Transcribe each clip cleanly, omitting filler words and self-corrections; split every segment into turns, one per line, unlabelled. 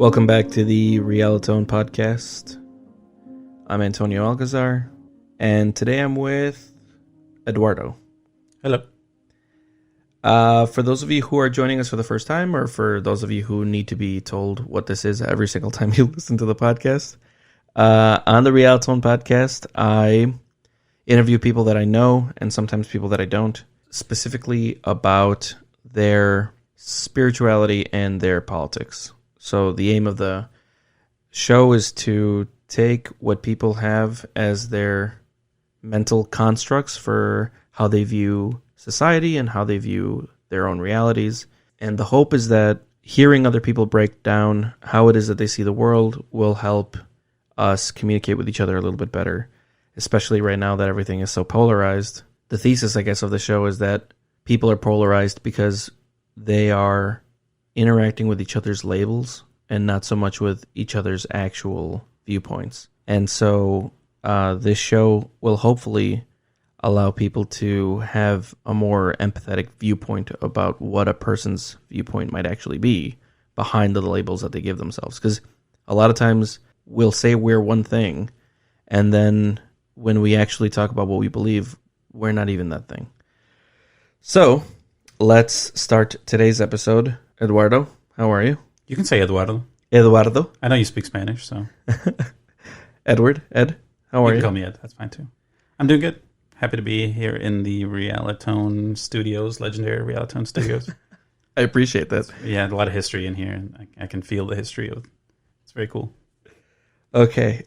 Welcome back to the Realitone podcast. I'm Antonio Alcazar, and today I'm with Eduardo.
Hello.
For those of you who are joining us for the first time, or for those of you who need to be told what this is every single time you listen to the podcast, on the Realitone podcast, I interview people that I know and sometimes people that I don't, specifically about their spirituality and their politics. So the aim of the show is to take what people have as their mental constructs for how they view society and how they view their own realities. And the hope is that hearing other people break down how it is that they see the world will help us communicate with each other a little bit better, especially right now that everything is so polarized. The thesis, I guess, of the show is that people are polarized because they are interacting with each other's labels and not so much with each other's actual viewpoints. And so this show will hopefully allow people to have a more empathetic viewpoint about what a person's viewpoint might actually be behind the labels that they give themselves. Because a lot of times we'll say we're one thing, and then when we actually talk about what we believe, we're not even that thing. So let's start today's episode. Eduardo, how are you?
You can say Eduardo.
Eduardo.
I know you speak Spanish, so.
Ed, how are you?
You can call me Ed, that's fine too. I'm doing good. Happy to be here in the Realitone Studios, legendary Realitone Studios.
I appreciate that.
Yeah, a lot of history in here, and I can feel the history of it. It's very cool.
Okay,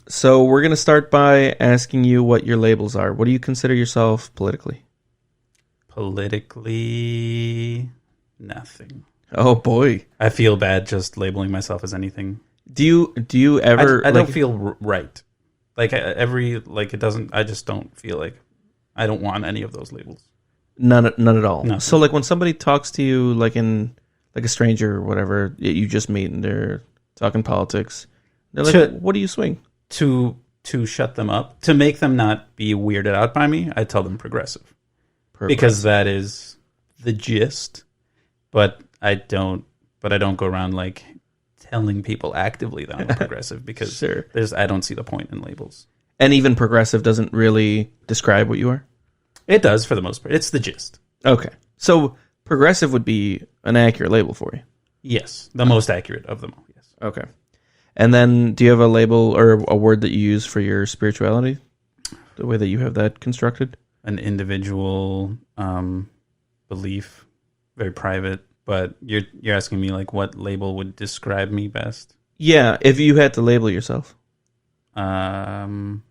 so we're going to start by asking you what your labels are. What do you consider yourself politically?
Politically, nothing.
Oh boy,
I feel bad just labeling myself as anything.
Do you ever?
I don't feel right. It doesn't. I just don't feel like I don't want any of those labels.
None at all.
No.
So like when somebody talks to you, like in like a stranger or whatever you just meet, and they're talking politics, they're like, "What do you swing?"
To shut them up, to make them not be weirded out by me, I tell them progressive. Because that is the gist. But I don't go around like telling people actively that I'm a progressive because
Sure.
I don't see the point in labels.
And even progressive doesn't really describe what you are?
It does for the most part. It's the gist.
Okay. So progressive would be an accurate label for you?
Yes. The most accurate of them all, yes.
Okay. And then do you have a label or a word that you use for your spirituality? The way that you have that constructed?
An individual belief, very private. But you're asking me like what label would describe me best?
Yeah, if you had to label yourself.
I don't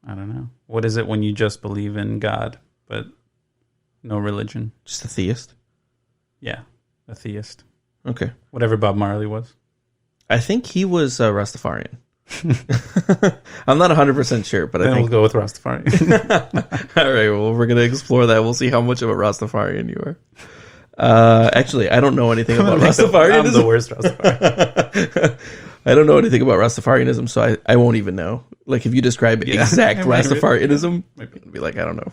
know. What is it when you just believe in God but no religion?
Just a theist?
Yeah, a theist.
Okay.
Whatever Bob Marley was.
I think he was Rastafarian. I'm not 100% sure, but I think
we'll go with Rastafarian.
All right, well, we're going to explore that. We'll see how much of a Rastafarian you are. Actually, I don't know anything about Rastafarianism.
I'm the worst Rastafarian.
I don't know anything about Rastafarianism, so I won't even know. Like, if you describe exact Rastafarianism, I'd be like, I don't know.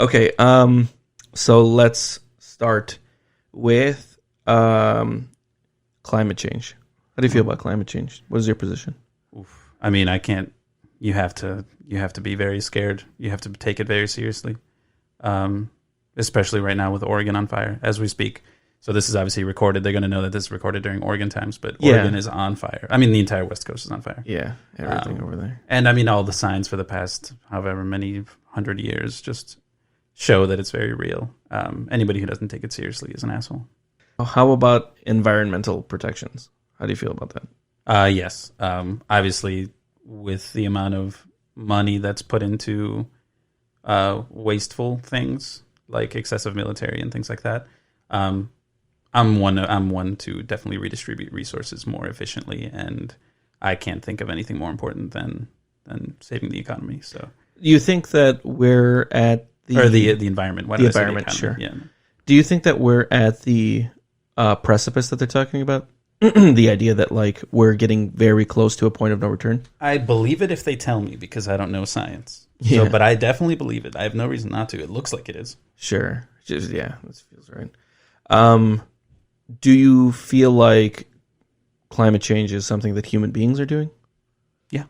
Okay, so let's start with climate change. How do you feel about climate change? What is your position?
Oof. I mean, I can't. You have to be very scared. You have to take it very seriously. Especially right now with Oregon on fire as we speak. So this is obviously recorded. They're going to know that this is recorded during Oregon times, but Oregon is on fire. I mean, the entire West Coast is on fire.
Yeah, everything over there.
And I mean, all the signs for the past however many 100 years just show that it's very real. Anybody who doesn't take it seriously is an asshole.
How about environmental protections? How do you feel about
that? Yes. Obviously, with the amount of money that's put into wasteful things, like excessive military and things like that. I'm one to definitely redistribute resources more efficiently, and I can't think of anything more important than saving the economy. So,
you think that we're at
the environment? Why did I say the
environment? Sure.
Yeah.
Do you think that we're at the precipice that they're talking about? The idea that like we're getting very close to a point of no return?
I believe it if they tell me, because I don't know science.
Yeah.
So, but I definitely believe it. I have no reason not to. It looks like it is.
Sure. Just, yeah, this feels right. Do you feel like climate change is something that human beings are doing?
Yeah.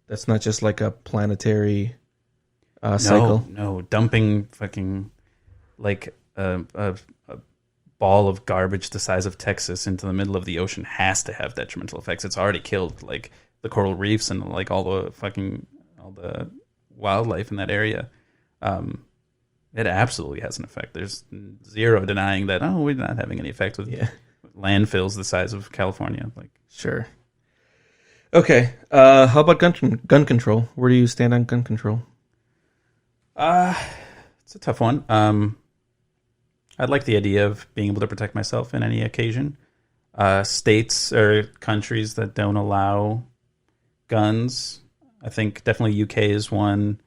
That's not just like a planetary cycle?
No, dumping fucking like a ball of garbage the size of Texas into the middle of the ocean has to have detrimental effects. It's already killed like the coral reefs and like all the wildlife in that area. It absolutely has an effect. There's zero denying that. Oh, we're not having any effect with landfills the size of California. Like,
sure. Okay. How about gun control? Where do you stand on gun control?
it's a tough one. I'd like the idea of being able to protect myself in any occasion. States or countries that don't allow guns, I think definitely UK is one.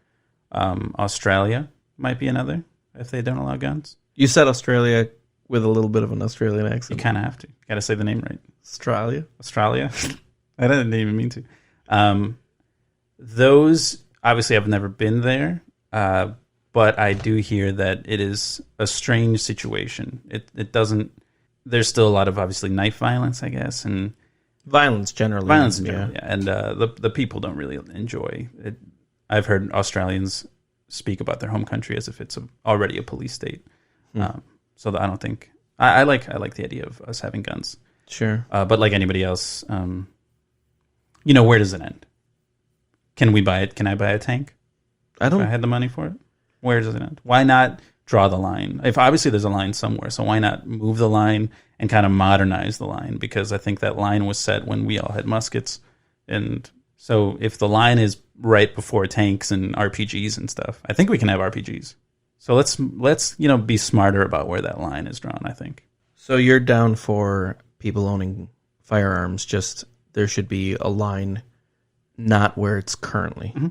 Australia might be another if they don't allow guns.
You said Australia with a little bit of an Australian
You
accent.
kind of have to. Got to say the name right.
Australia?
Australia. I didn't even mean to. Those, obviously, I've never been there, but I do hear that it is a strange situation. It doesn't. There's still a lot of obviously knife violence, I guess, and
Violence generally.
yeah. And the people don't really enjoy it. I've heard Australians speak about their home country as if it's already a police state. So that I don't think I like the idea of us having guns.
Sure.
But like anybody else, where does it end? Can we buy it? Can I buy a tank?
I don't.
If I had the money for it, where does it end? Why not draw the line? If obviously there's a line somewhere, so why not move the line and kind of modernize the line? Because I think that line was set when we all had muskets, and so if the line is right before tanks and RPGs and stuff, I think we can have RPGs. So let's be smarter about where that line is drawn, I think.
So you're down for people owning firearms, just there should be a line not where it's currently.
Mm-hmm.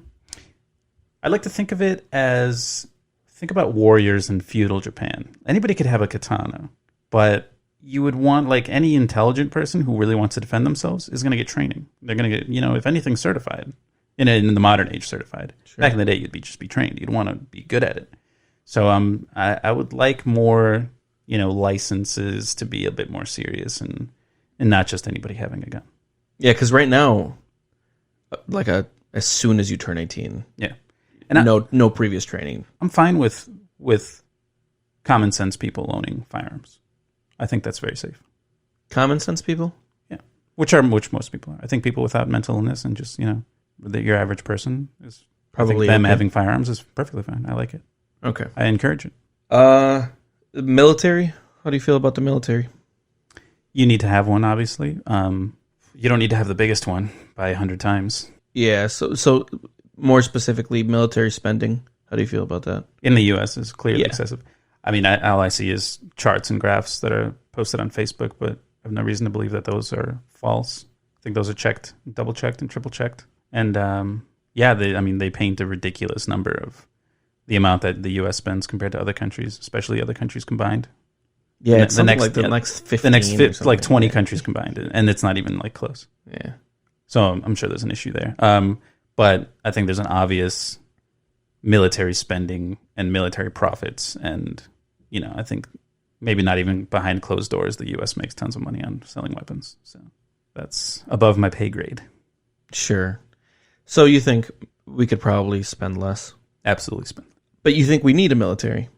I like to think of it as, think about warriors in feudal Japan. Anybody could have a katana, but you would want, like, any intelligent person who really wants to defend themselves is going to get training. They're going to get, if anything, certified. In the modern age, certified. Sure. Back in the day, you'd just be trained. You'd want to be good at it. So I would like more, licenses to be a bit more serious and not just anybody having a gun.
Yeah, because right now, like as soon as you turn 18,
and
no previous training.
I'm fine with common sense people owning firearms. I think that's very safe.
Common sense people?
Yeah, which most people are. I think people without mental illness and just your average person is probably them having firearms is perfectly fine. I like it.
Okay,
I encourage it.
Military? How do you feel about the military?
You need to have one, obviously. You don't need to have the biggest one by 100 times.
Yeah, so more specifically, military spending. How do you feel about that?
In the U.S. is clearly excessive. I mean, all I see is charts and graphs that are posted on Facebook, but I have no reason to believe that those are false. I think those are double-checked and triple-checked. And, they paint a ridiculous number of the amount that the U.S. spends compared to other countries, especially other countries combined.
Yeah, it's the next 15
like 20 countries combined, and it's not even like close.
Yeah.
So I'm sure there's an issue there. But I think there's an obvious military spending and military profits, and I think maybe not even behind closed doors, the U.S. makes tons of money on selling weapons. So that's above my pay grade.
Sure. So you think we could probably spend less?
Absolutely spend.
But you think we need a military?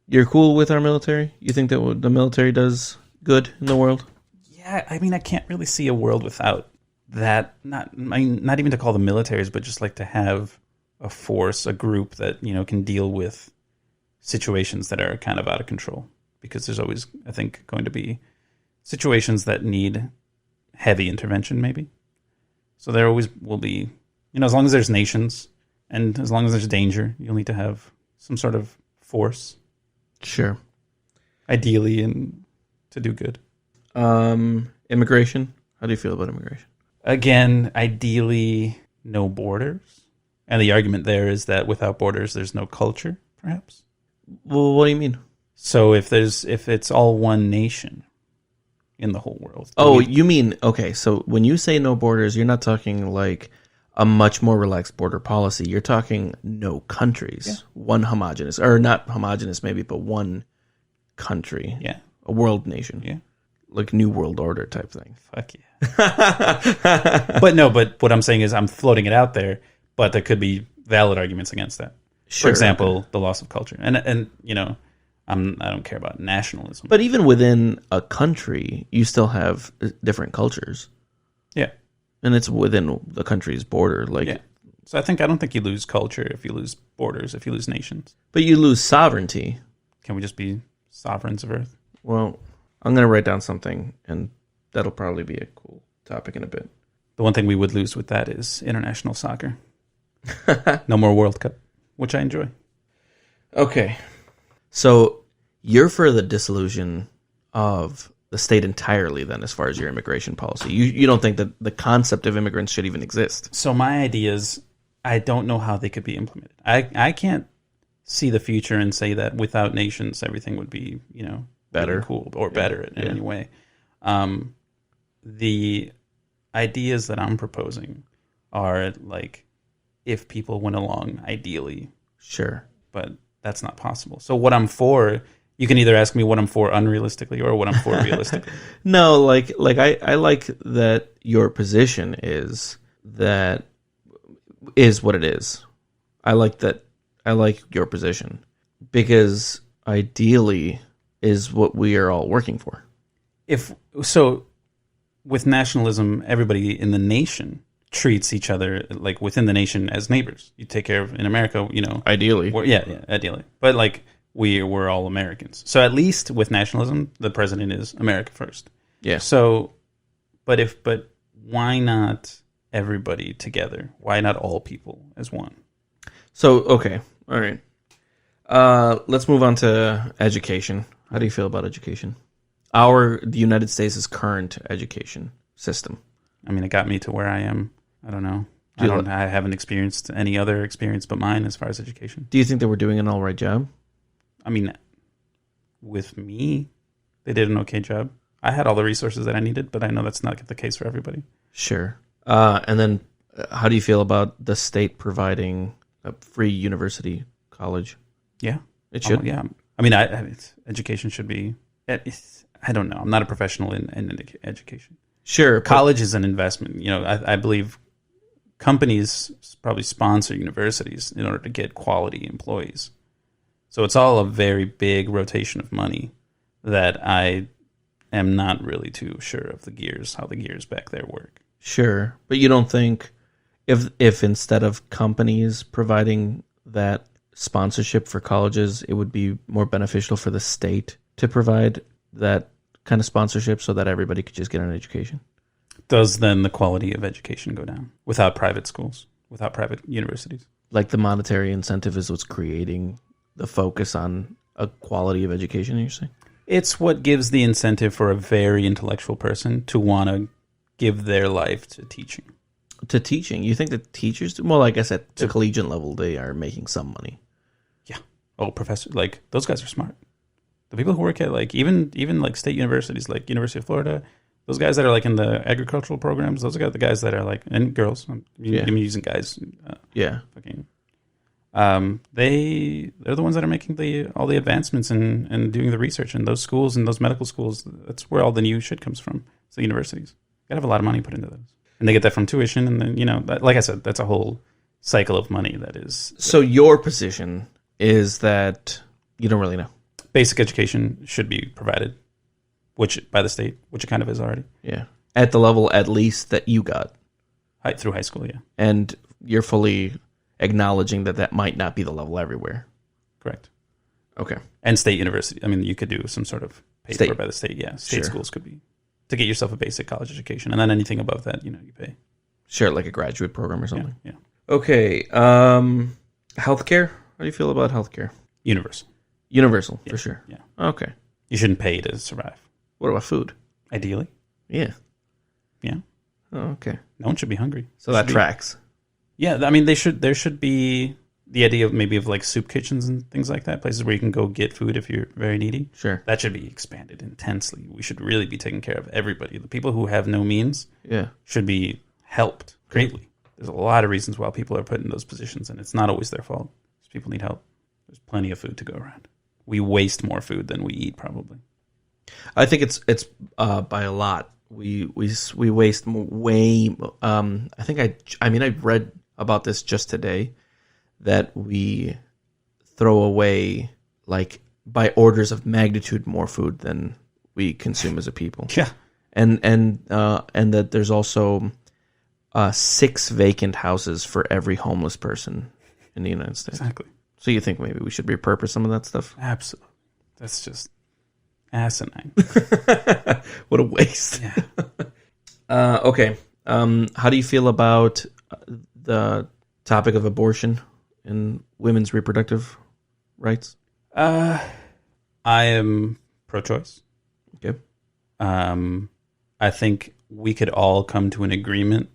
You're cool with our military? You think that the military does good in the world?
Yeah, I mean, I can't really see a world without that. Not even to call them militaries, but just like to have a force, a group that can deal with situations that are kind of out of control. Because there's always, I think, going to be situations that need heavy intervention, maybe. So there always will be, as long as there's nations and as long as there's danger, you'll need to have some sort of force.
Sure.
Ideally, and to do good.
Immigration. How do you feel about immigration?
Again, ideally, no borders. And the argument there is that without borders, there's no culture, perhaps.
Well, what do you mean?
So if it's all one nation in the whole world.
You mean, okay, so when you say no borders, you're not talking like a much more relaxed border policy. You're talking no countries. Yeah. One homogenous, or not homogenous maybe, but one country.
Yeah.
A world nation.
Yeah.
like New World Order type thing.
Fuck yeah. But what I'm saying is I'm floating it out there, but there could be valid arguments against that.
Sure,
for example, the loss of culture. And you know, I don't care about nationalism.
But even within a country, you still have different cultures.
Yeah.
And it's within the country's border. Like,
yeah. So I don't think you lose culture if you lose borders, if you lose nations.
But you lose sovereignty.
Can we just be sovereigns of Earth?
Well, I'm going to write down something, and that'll probably be a cool topic in a bit.
The one thing we would lose with that is international soccer. No more World Cup, which I enjoy.
Okay. So you're for the dissolution of the state entirely then, as far as your immigration policy. You don't think that the concept of immigrants should even exist?
So my ideas, I don't know how they could be implemented. I can't see the future and say that without nations, everything would be, you know,
better,
really cool or better in any way. The ideas that I'm proposing are like, if people went along ideally.
Sure.
But that's not possible. So what I'm for, you can either ask me what I'm for unrealistically or what I'm for realistically.
No, like I like that your position is what it is. I like your position because ideally is what we are all working for.
With nationalism, everybody in the nation treats each other like within the nation as neighbors. You take care of in America, you know.
Ideally,
ideally, but like we're all Americans. So at least with nationalism, the president is America first.
Yeah.
So, but why not everybody together? Why not all people as one? So
okay, all right. Let's move on to education. How do you feel about education? The United States' current education system.
I mean, it got me to where I am. I don't know. I haven't experienced any other experience but mine as far as education.
Do you think that we're doing an all right job?
I mean, with me, they did an okay job. I had all the resources that I needed, but I know that's not the case for everybody.
Sure. And then how do you feel about the state providing a free university college?
Yeah.
It should?
Yeah. I mean, education should be... I don't know. I'm not a professional in education.
Sure.
College is an investment. You know, I believe companies probably sponsor universities in order to get quality employees. So it's all a very big rotation of money that I am not really too sure of how the gears back there work.
Sure. But you don't think if instead of companies providing that sponsorship for colleges, it would be more beneficial for the state to provide that kind of sponsorship so that everybody could just get an education?
Does then the quality of education go down without private schools, without private universities?
Like the monetary incentive is what's creating the focus on a quality of education, you're saying?
It's what gives the incentive for a very intellectual person to want to give their life to teaching. To teaching?
You think that teachers do? Well, I guess at the collegiate level, they are making some money.
Yeah. Oh, professors, like those guys are smart. The people who work at like even like state universities, like University of Florida, those guys that are like in the agricultural programs, those are the guys that are like, and girls. I'm using guys. Fucking. They're the ones that are making all the advancements and doing the research in those schools and those medical schools. That's where all the new shit comes from. It's the universities. You gotta have a lot of money put into those, and they get that from tuition. And then like I said, that's a whole cycle of money that is.
So your position is that you don't really know.
Basic education should be provided, by the state, which it kind of is already.
Yeah, at the level at least that you got,
through high school. Yeah,
and you're fully acknowledging that might not be the level everywhere.
Correct.
Okay.
And state university. I mean, you could do some sort of paid for by the state. Yeah, state schools could be to get yourself a basic college education, and then anything above that, you pay.
Sure, like a graduate program or something.
Yeah.
Okay. Healthcare. How do you feel about healthcare? Universal, for sure.
Yeah.
Okay.
You shouldn't pay to survive.
What about food?
Ideally.
Yeah.
Yeah.
Oh, okay.
No one should be hungry.
So that tracks.
Yeah, I mean, there should be the idea of like soup kitchens and things like that, places where you can go get food if you're very needy.
Sure.
That should be expanded intensely. We should really be taking care of everybody. The people who have no means should be helped greatly. There's a lot of reasons why people are put in those positions, and it's not always their fault. People need help. There's plenty of food to go around. We waste more food than we eat, probably.
I think it's by a lot. We waste way. I think I mean I read about this just today that we throw away like by orders of magnitude more food than we consume as a people.
Yeah,
and that there's also 6 vacant houses for every homeless person in the United States.
exactly.
So you think maybe we should repurpose some of that stuff?
Absolutely. That's just asinine.
What a waste.
Yeah.
Okay. How do you feel about the topic of abortion and women's reproductive rights?
I am pro-choice.
Okay.
I think we could all come to an agreement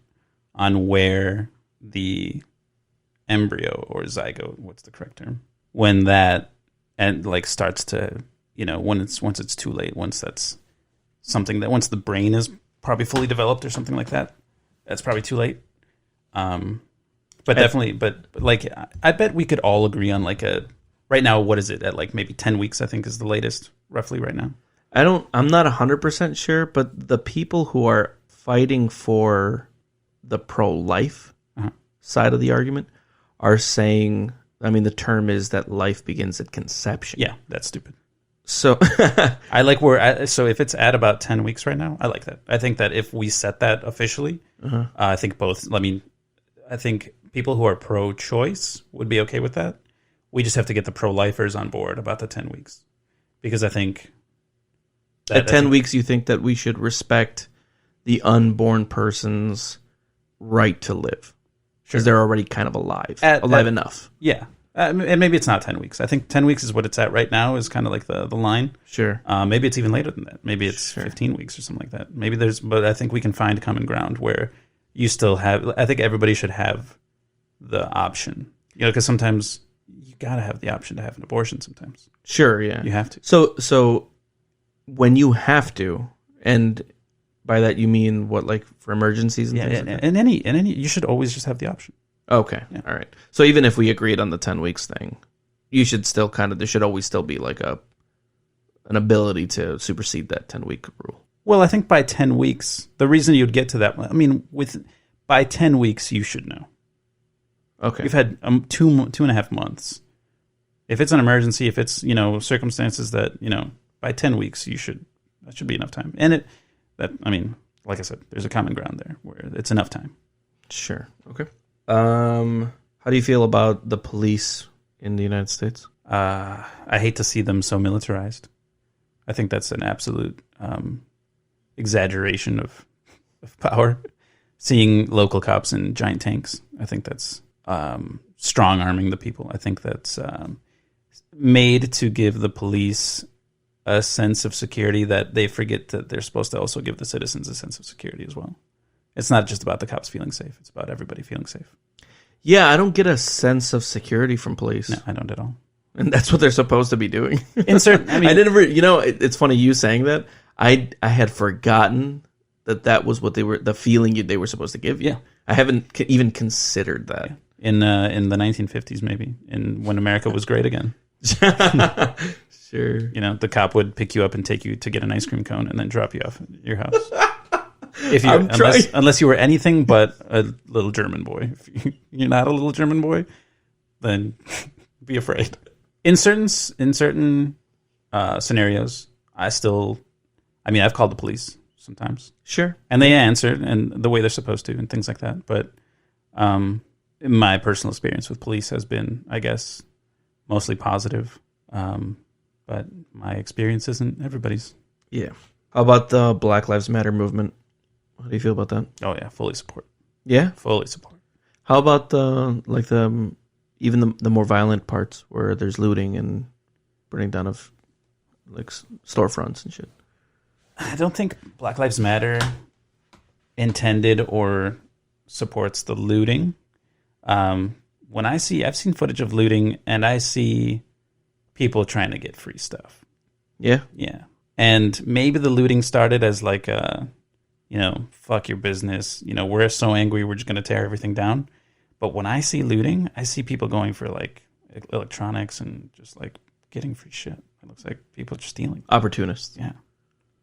on where the embryo or zygote, what's the correct term, when that and like starts to, once it's too late, once that's something that once the brain is probably fully developed or something like that, that's probably too late. But definitely, but like I bet we could all agree on like right now, what is it at like maybe 10 weeks, I think is the latest roughly right now.
I'm not 100% sure, but the people who are fighting for the pro-life side of the argument are saying, I mean, the term is that life begins at conception.
Yeah, that's stupid.
So
I like so if it's at about 10 weeks right now, I like that. I think that if we set that officially, I think I think people who are pro-choice would be okay with that. We just have to get the pro-lifers on board about the 10 weeks. Because I think
at 10 weeks, you think that we should respect the unborn person's right to live. Because they're already kind of alive enough.
Yeah. And maybe it's not 10 weeks. I think 10 weeks is what it's at right now is kind of like the line.
Sure.
Maybe it's even later than that. Maybe it's 15 weeks or something like that. But I think we can find common ground where you still have, I think everybody should have the option. Because sometimes you got to have the option to have an abortion sometimes.
Sure, yeah.
You have to.
So when you have to, and by that you mean what, like for emergencies and things like that?
And any, you should always just have the option.
Okay, yeah. All right. So even if we agreed on the 10 weeks thing, you should still there should always still be like an ability to supersede that 10-week rule.
Well, I think by 10 weeks, the reason you'd get to that, I mean, by 10 weeks, you should know.
Okay.
You've had 2.5 months. If it's an emergency, if it's, circumstances that, by 10 weeks, that should be enough time. And like I said, there's a common ground there where it's enough time.
Sure. Okay. How do you feel about the police in the United States?
I hate to see them so militarized. I think that's an absolute exaggeration of power. Seeing local cops in giant tanks, I think that's strong arming the people. I think that's made to give the police a sense of security that they forget that they're supposed to also give the citizens a sense of security as well. It's not just about the cops feeling safe. It's about everybody feeling safe.
Yeah, I don't get a sense of security from police.
No, I don't at all.
And that's what they're supposed to be doing.
I didn't.
It's funny you saying that. I had forgotten that was what the feeling they were supposed to give you.
Yeah.
I haven't even considered that.
Yeah. In the 1950s, maybe, when America was great again.
Sure.
The cop would pick you up and take you to get an ice cream cone and then drop you off at your house. Unless you were anything but a little German boy. If you're not a little German boy, then be afraid. In certain scenarios, I've called the police sometimes.
Sure.
And they answered and the way they're supposed to and things like that. But my personal experience with police has been, I guess, mostly positive. But my experience isn't everybody's.
Yeah. How about the Black Lives Matter movement? How do you feel about that?
Oh yeah, fully support.
Yeah,
fully support.
How about the more violent parts where there's looting and burning down of like storefronts and shit?
I don't think Black Lives Matter intended or supports the looting. When I've seen footage of looting and I see people trying to get free stuff.
Yeah.
Yeah. And maybe the looting started as like fuck your business. We're so angry, we're just going to tear everything down. But when I see looting, I see people going for like electronics and just like getting free shit. It looks like people are just stealing.
Opportunists.
Yeah.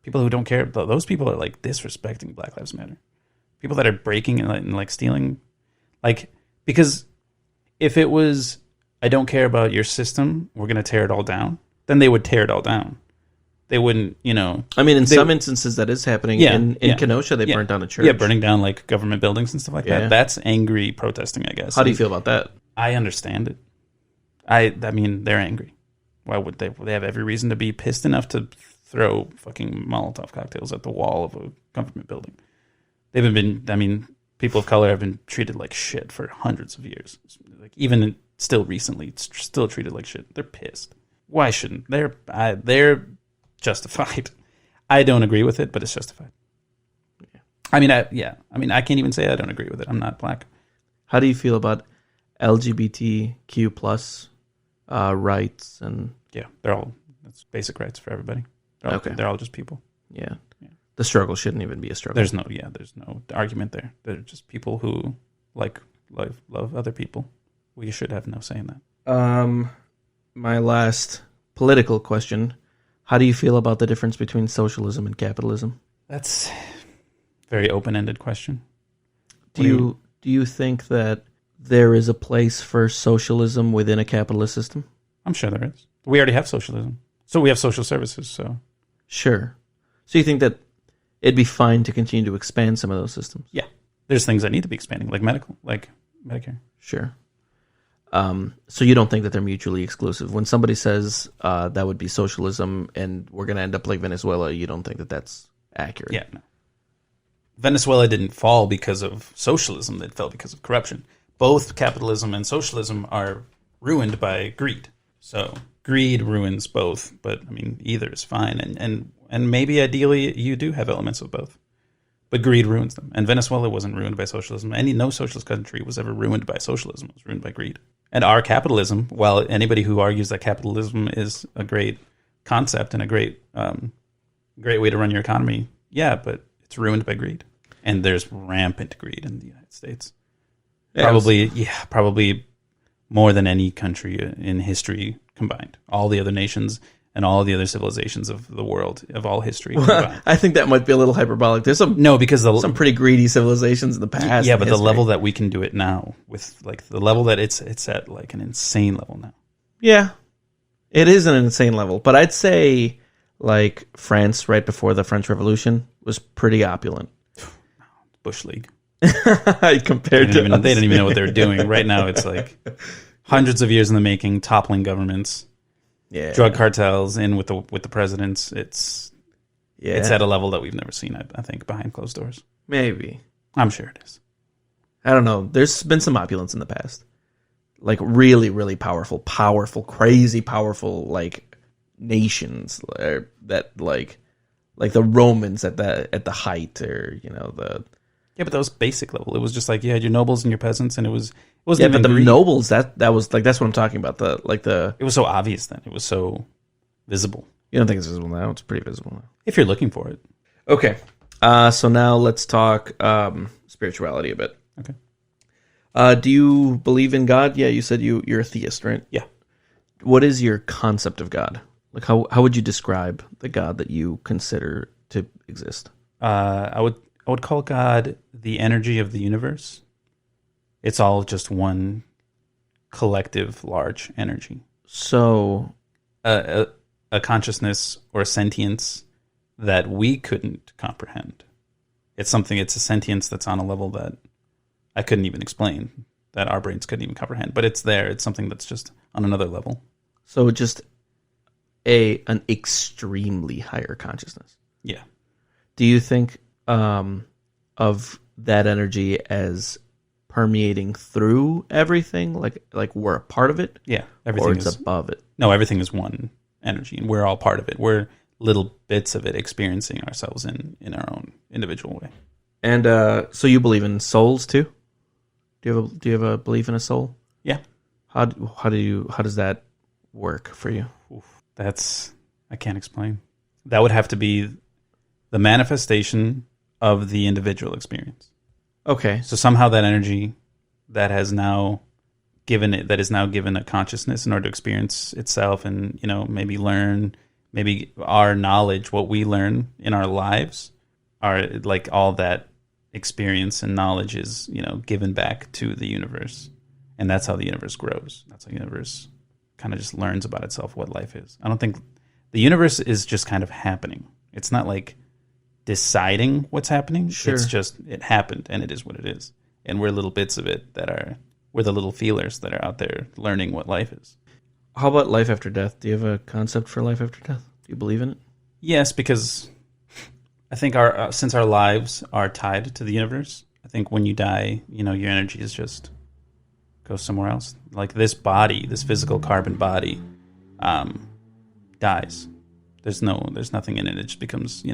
People who don't care, those people are like disrespecting Black Lives Matter. People that are breaking and like stealing, like, because if it was, I don't care about your system, we're going to tear it all down, then they would tear it all down. They wouldn't, I
mean, in some instances that is happening. In Kenosha, they burnt down a church.
Yeah, burning down like government buildings and stuff like that. That's angry protesting, I guess.
How do you feel about that?
I understand it. I mean, they're angry. Why would they? They have every reason to be pissed enough to throw fucking Molotov cocktails at the wall of a government building. People of color have been treated like shit for hundreds of years. Like even still recently, it's still treated like shit. They're pissed. Why shouldn't they're justified? I don't agree with it, but it's justified. Yeah. I can't even say I don't agree with it. I'm not Black.
How do you feel about LGBTQ plus rights and?
Yeah, it's basic rights for everybody. They're all just people.
Yeah. The struggle shouldn't even be a struggle.
There's no argument there. They're just people who love other people. We should have no say in that.
My last political question: how do you feel about the difference between socialism and capitalism?
That's a very open-ended question.
Do you think that there is a place for socialism within a capitalist system?
I'm sure there is. We already have socialism, so we have social services. So
sure. So you think that it'd be fine to continue to expand some of those systems?
Yeah. There's things that need to be expanding, like medical, like Medicare.
Sure. So you don't think that they're mutually exclusive? When somebody says that would be socialism and we're going to end up like Venezuela, you don't think that that's accurate?
Yeah, no. Venezuela didn't fall because of socialism. It fell because of corruption. Both capitalism and socialism are ruined by greed. So greed ruins both, but I mean, either is fine. And maybe ideally you do have elements of both. But greed ruins them. And Venezuela wasn't ruined by socialism. No socialist country was ever ruined by socialism. It was ruined by greed. And our capitalism, while anybody who argues that capitalism is a great concept and a great way to run your economy, yeah, but it's ruined by greed. And there's rampant greed in the United States. Probably more than any country in history combined. All the other nations and all the other civilizations of the world, of all history.
Well, I think that might be a little hyperbolic. There's some pretty greedy civilizations in the past.
Yeah, but the level that we can do it now, with like the level that it's at, like an insane level now.
Yeah, it is an insane level. But I'd say like France right before the French Revolution was pretty opulent.
Bush League.
Compared to
they didn't even know what they were doing. Right now, it's like hundreds of years in the making, toppling governments.
Yeah.
Drug cartels in with the presidents. It's at a level that we've never seen, I think, behind closed doors.
Maybe.
I'm sure it is.
I don't know. There's been some opulence in the past. Like really, really powerful, crazy powerful like nations that like the Romans at the height, or the.
Yeah, but that was basic level. It was just like you had your nobles and your peasants, and it wasn't.
Yeah, but the nobles that was like that's what I'm talking about.
It was so obvious then. It was so visible.
You don't think it's visible now? It's pretty visible now.
If you're looking for it.
Okay. So now let's talk spirituality a bit.
Okay.
Do you believe in God? Yeah, you said you're a theist, right?
Yeah.
What is your concept of God? Like how would you describe the God that you consider to exist?
I would call God the energy of the universe. It's all just one collective large energy.
So
a consciousness or a sentience that we couldn't comprehend. It's a sentience that's on a level that I couldn't even explain, that our brains couldn't even comprehend. But it's there. It's something that's just on another level.
So just an extremely higher consciousness.
Yeah.
Do you think of that energy as permeating through everything, like we're a part of it?
Yeah,
everything, or it's above it.
No, everything is one energy, and we're all part of it. We're little bits of it, experiencing ourselves in our own individual way.
And so you believe in souls too? Do you have a belief in a soul?
Yeah.
How does that work for you?
I can't explain. That would have to be the manifestation of the individual experience.
Okay.
So somehow that energy that is now given a consciousness in order to experience itself and, maybe learn, maybe our knowledge, what we learn in our lives, are like all that experience and knowledge is, given back to the universe. And that's how the universe grows. That's how the universe kind of just learns about itself, what life is. I don't think the universe is just kind of happening. It's not like deciding what's happening.
Sure.
It's just, it happened and it is what it is. And we're little bits of it we're the little feelers that are out there learning what life is.
How about life after death? Do you have a concept for life after death? Do you believe in it?
Yes, because I think since our lives are tied to the universe, I think when you die, your energy is just goes somewhere else. Like this body, this physical carbon body, dies. There's nothing in it. It just becomes,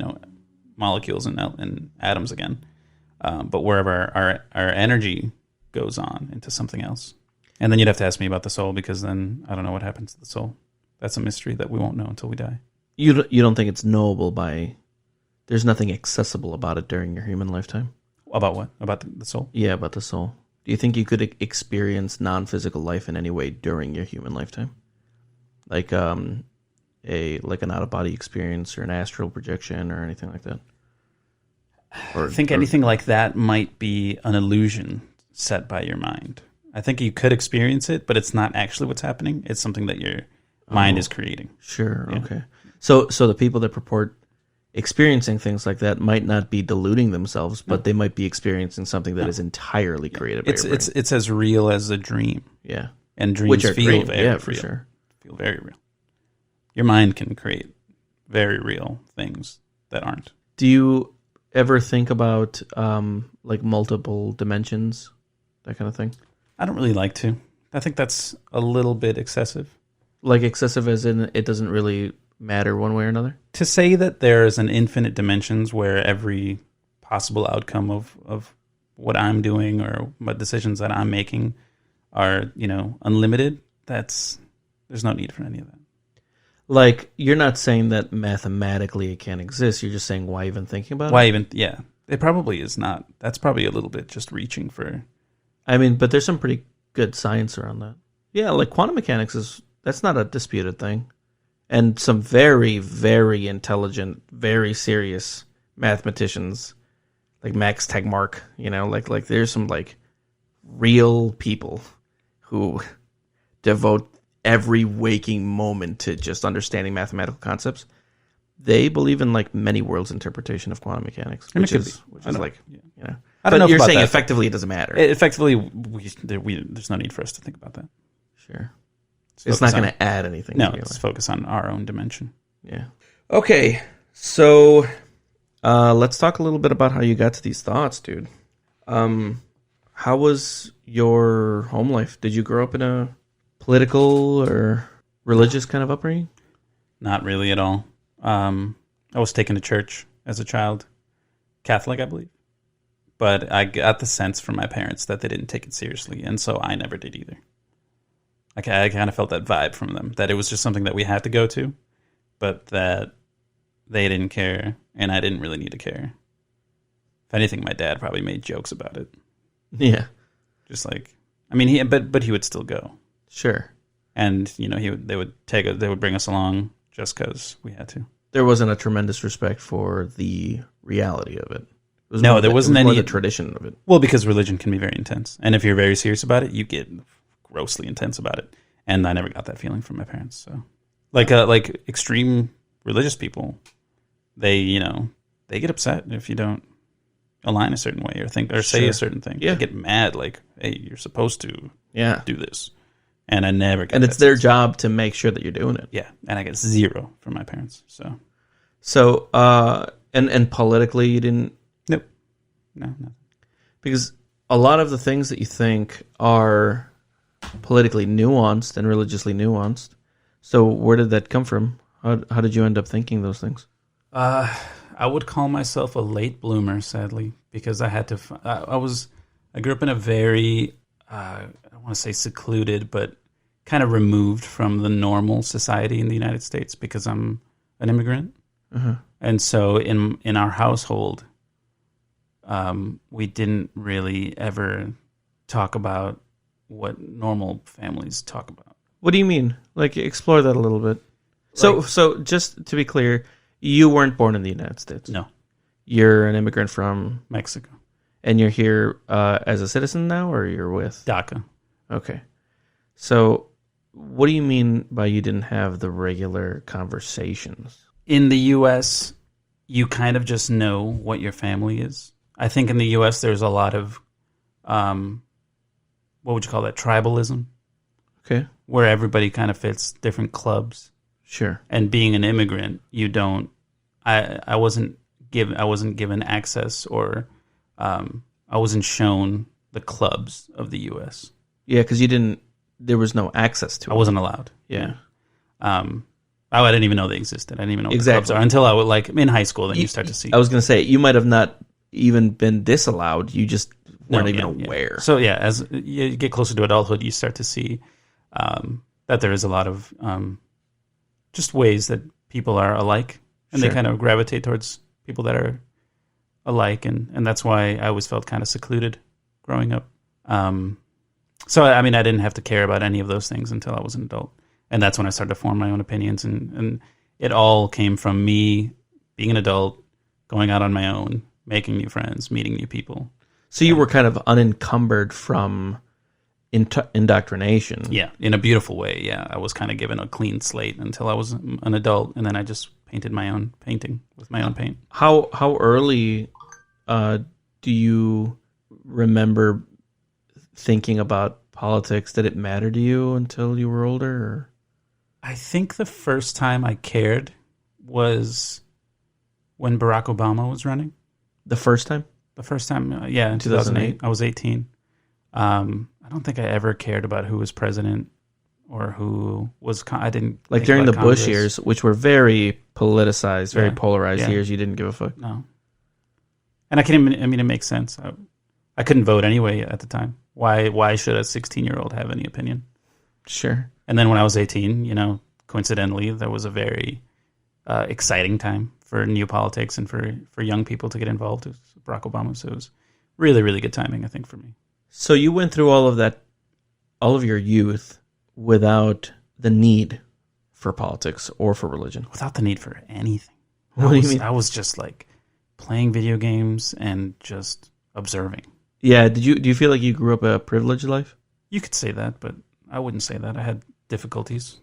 molecules and atoms again. But wherever our energy goes on into something else. And then you'd have to ask me about the soul, because then I don't know what happens to the soul. That's a mystery that we won't know until we die.
You don't think it's knowable there's nothing accessible about it during your human lifetime?
About what? About the soul?
Yeah, about the soul. Do you think you could experience non-physical life in any way during your human lifetime? Like an out-of-body experience or an astral projection or anything like that?
I think anything like that might be an illusion set by your mind. I think you could experience it, but it's not actually what's happening. It's something that your mind is creating.
Sure, yeah. Okay. So the people that purport experiencing things like that might not be deluding themselves, but they might be experiencing something that is entirely created by your brain.
It's as real as a dream.
Yeah.
And dreams feel very real.
For sure.
Feel very real. Your mind can create very real things that aren't.
Do you ever think about like multiple dimensions, that kind of thing?
I don't really like to. I think that's a little bit excessive.
Like excessive as in it doesn't really matter one way or another?
To say that there's an infinite dimensions where every possible outcome of what I'm doing or what decisions that I'm making are, unlimited, there's no need for any of that.
Like, you're not saying that mathematically it can't exist. You're just saying, why even thinking about it?
Why even, yeah. It probably is not. That's probably a little bit just reaching for...
I mean, but there's some pretty good science around that. Yeah, like quantum mechanics that's not a disputed thing. And some very, very intelligent, very serious mathematicians, like Max Tegmark, like there's some like real people who devote every waking moment to just understanding mathematical concepts. They believe in like many worlds interpretation of quantum mechanics, which is like,
I don't know.
You're saying effectively it doesn't matter.
Effectively, there's no need for us to think about that.
Sure. It's not going to add anything.
No, let's focus on our own dimension.
Yeah. Okay, so let's talk a little bit about how you got to these thoughts, dude. How was your home life? Did you grow up in a political or religious kind of upbringing?
Not really at all. I was taken to church as a child, Catholic, I believe. But I got the sense from my parents that they didn't take it seriously, and so I never did either. I kind of felt that vibe from them, that it was just something that we had to go to, but that they didn't care, and I didn't really need to care. If anything, my dad probably made jokes about it.
Yeah.
Just like, I mean, but he would still go.
Sure.
And, they would bring us along just because we had to.
There wasn't a tremendous respect for the reality of it.
There wasn't any
the tradition of it.
Well, because religion can be very intense, and if you're very serious about it, you get grossly intense about it. And I never got that feeling from my parents. So, like extreme religious people, they get upset if you don't align a certain way or think or say a certain thing.
Yeah.
They get mad, like, "Hey, you're supposed to do this." And I never got.
And it's their job to make sure that you're doing it.
Yeah, and I get 0 from my parents.
So, and politically, you didn't.
Nope. No.
Because a lot of the things that you think are politically nuanced and religiously nuanced. So where did that come from? How did you end up thinking those things?
I would call myself a late bloomer, sadly, because I had to. I grew up in a very, I don't want to say secluded, but kind of removed from the normal society in the United States because I'm an immigrant, and so in our household, we didn't really ever talk about what normal families talk about.
What do you mean? Like, explore that a little bit. So just to be clear, you weren't born in the United States.
No.
You're an immigrant from
Mexico.
And you're here as a citizen now, or you're with
DACA.
Okay. So what do you mean by you didn't have the regular conversations?
In the U.S., you kind of just know what your family is. I think in the U.S. there's a lot of, what would you call that, tribalism?
Okay.
Where everybody kind of fits different clubs.
Sure.
And being an immigrant, you don't. I wasn't given access, or I wasn't shown the clubs of the U.S.
Yeah, because there was no access to it.
I wasn't allowed.
Yeah.
I didn't even know they existed. I didn't even know what the
Exactly.
clubs are until I would, like, in high school. Then you start to see.
I was going to say, you might have not even been disallowed. You just weren't even aware.
So yeah, as you get closer to adulthood, you start to see that there is a lot of just ways that people are alike, and
Sure.
they kind of gravitate towards people that are alike, and that's why I always felt kind of secluded growing up. So I mean, I didn't have to care about any of those things until I was an adult, and that's when I started to form my own opinions, and it all came from me being an adult, going out on my own, making new friends, meeting new people.
So you were kind of unencumbered from indoctrination.
Yeah, in a beautiful way. Yeah, I was kind of given a clean slate until I was an adult, and then I just painted my own painting with my own paint.
How early do you remember thinking about politics? Did it matter to you until you were older? Or?
I think the first time I cared was when Barack Obama was running.
The first time?
The first time, in 2008. I was 18. I don't think I ever cared about who was president or who was. I didn't
like
think
during the
about
Bush
Congress.
years, which were very politicized, very
Yeah.
polarized
Yeah.
years. You didn't give a fuck.
No, and I can. I mean, it makes sense. I couldn't vote anyway at the time. Why should a 16-year-old have any opinion?
Sure.
And then when I was 18, coincidentally, that was a very exciting time for new politics and for young people to get involved. It was Barack Obama, so it was really, really good timing, I think, for me.
So you went through all of that, all of your youth, without the need for politics or for religion.
Without the need for anything.
What do you mean?
I was just like playing video games and just observing.
Yeah. Do you feel like you grew up a privileged life?
You could say that, but I wouldn't say that. I had difficulties.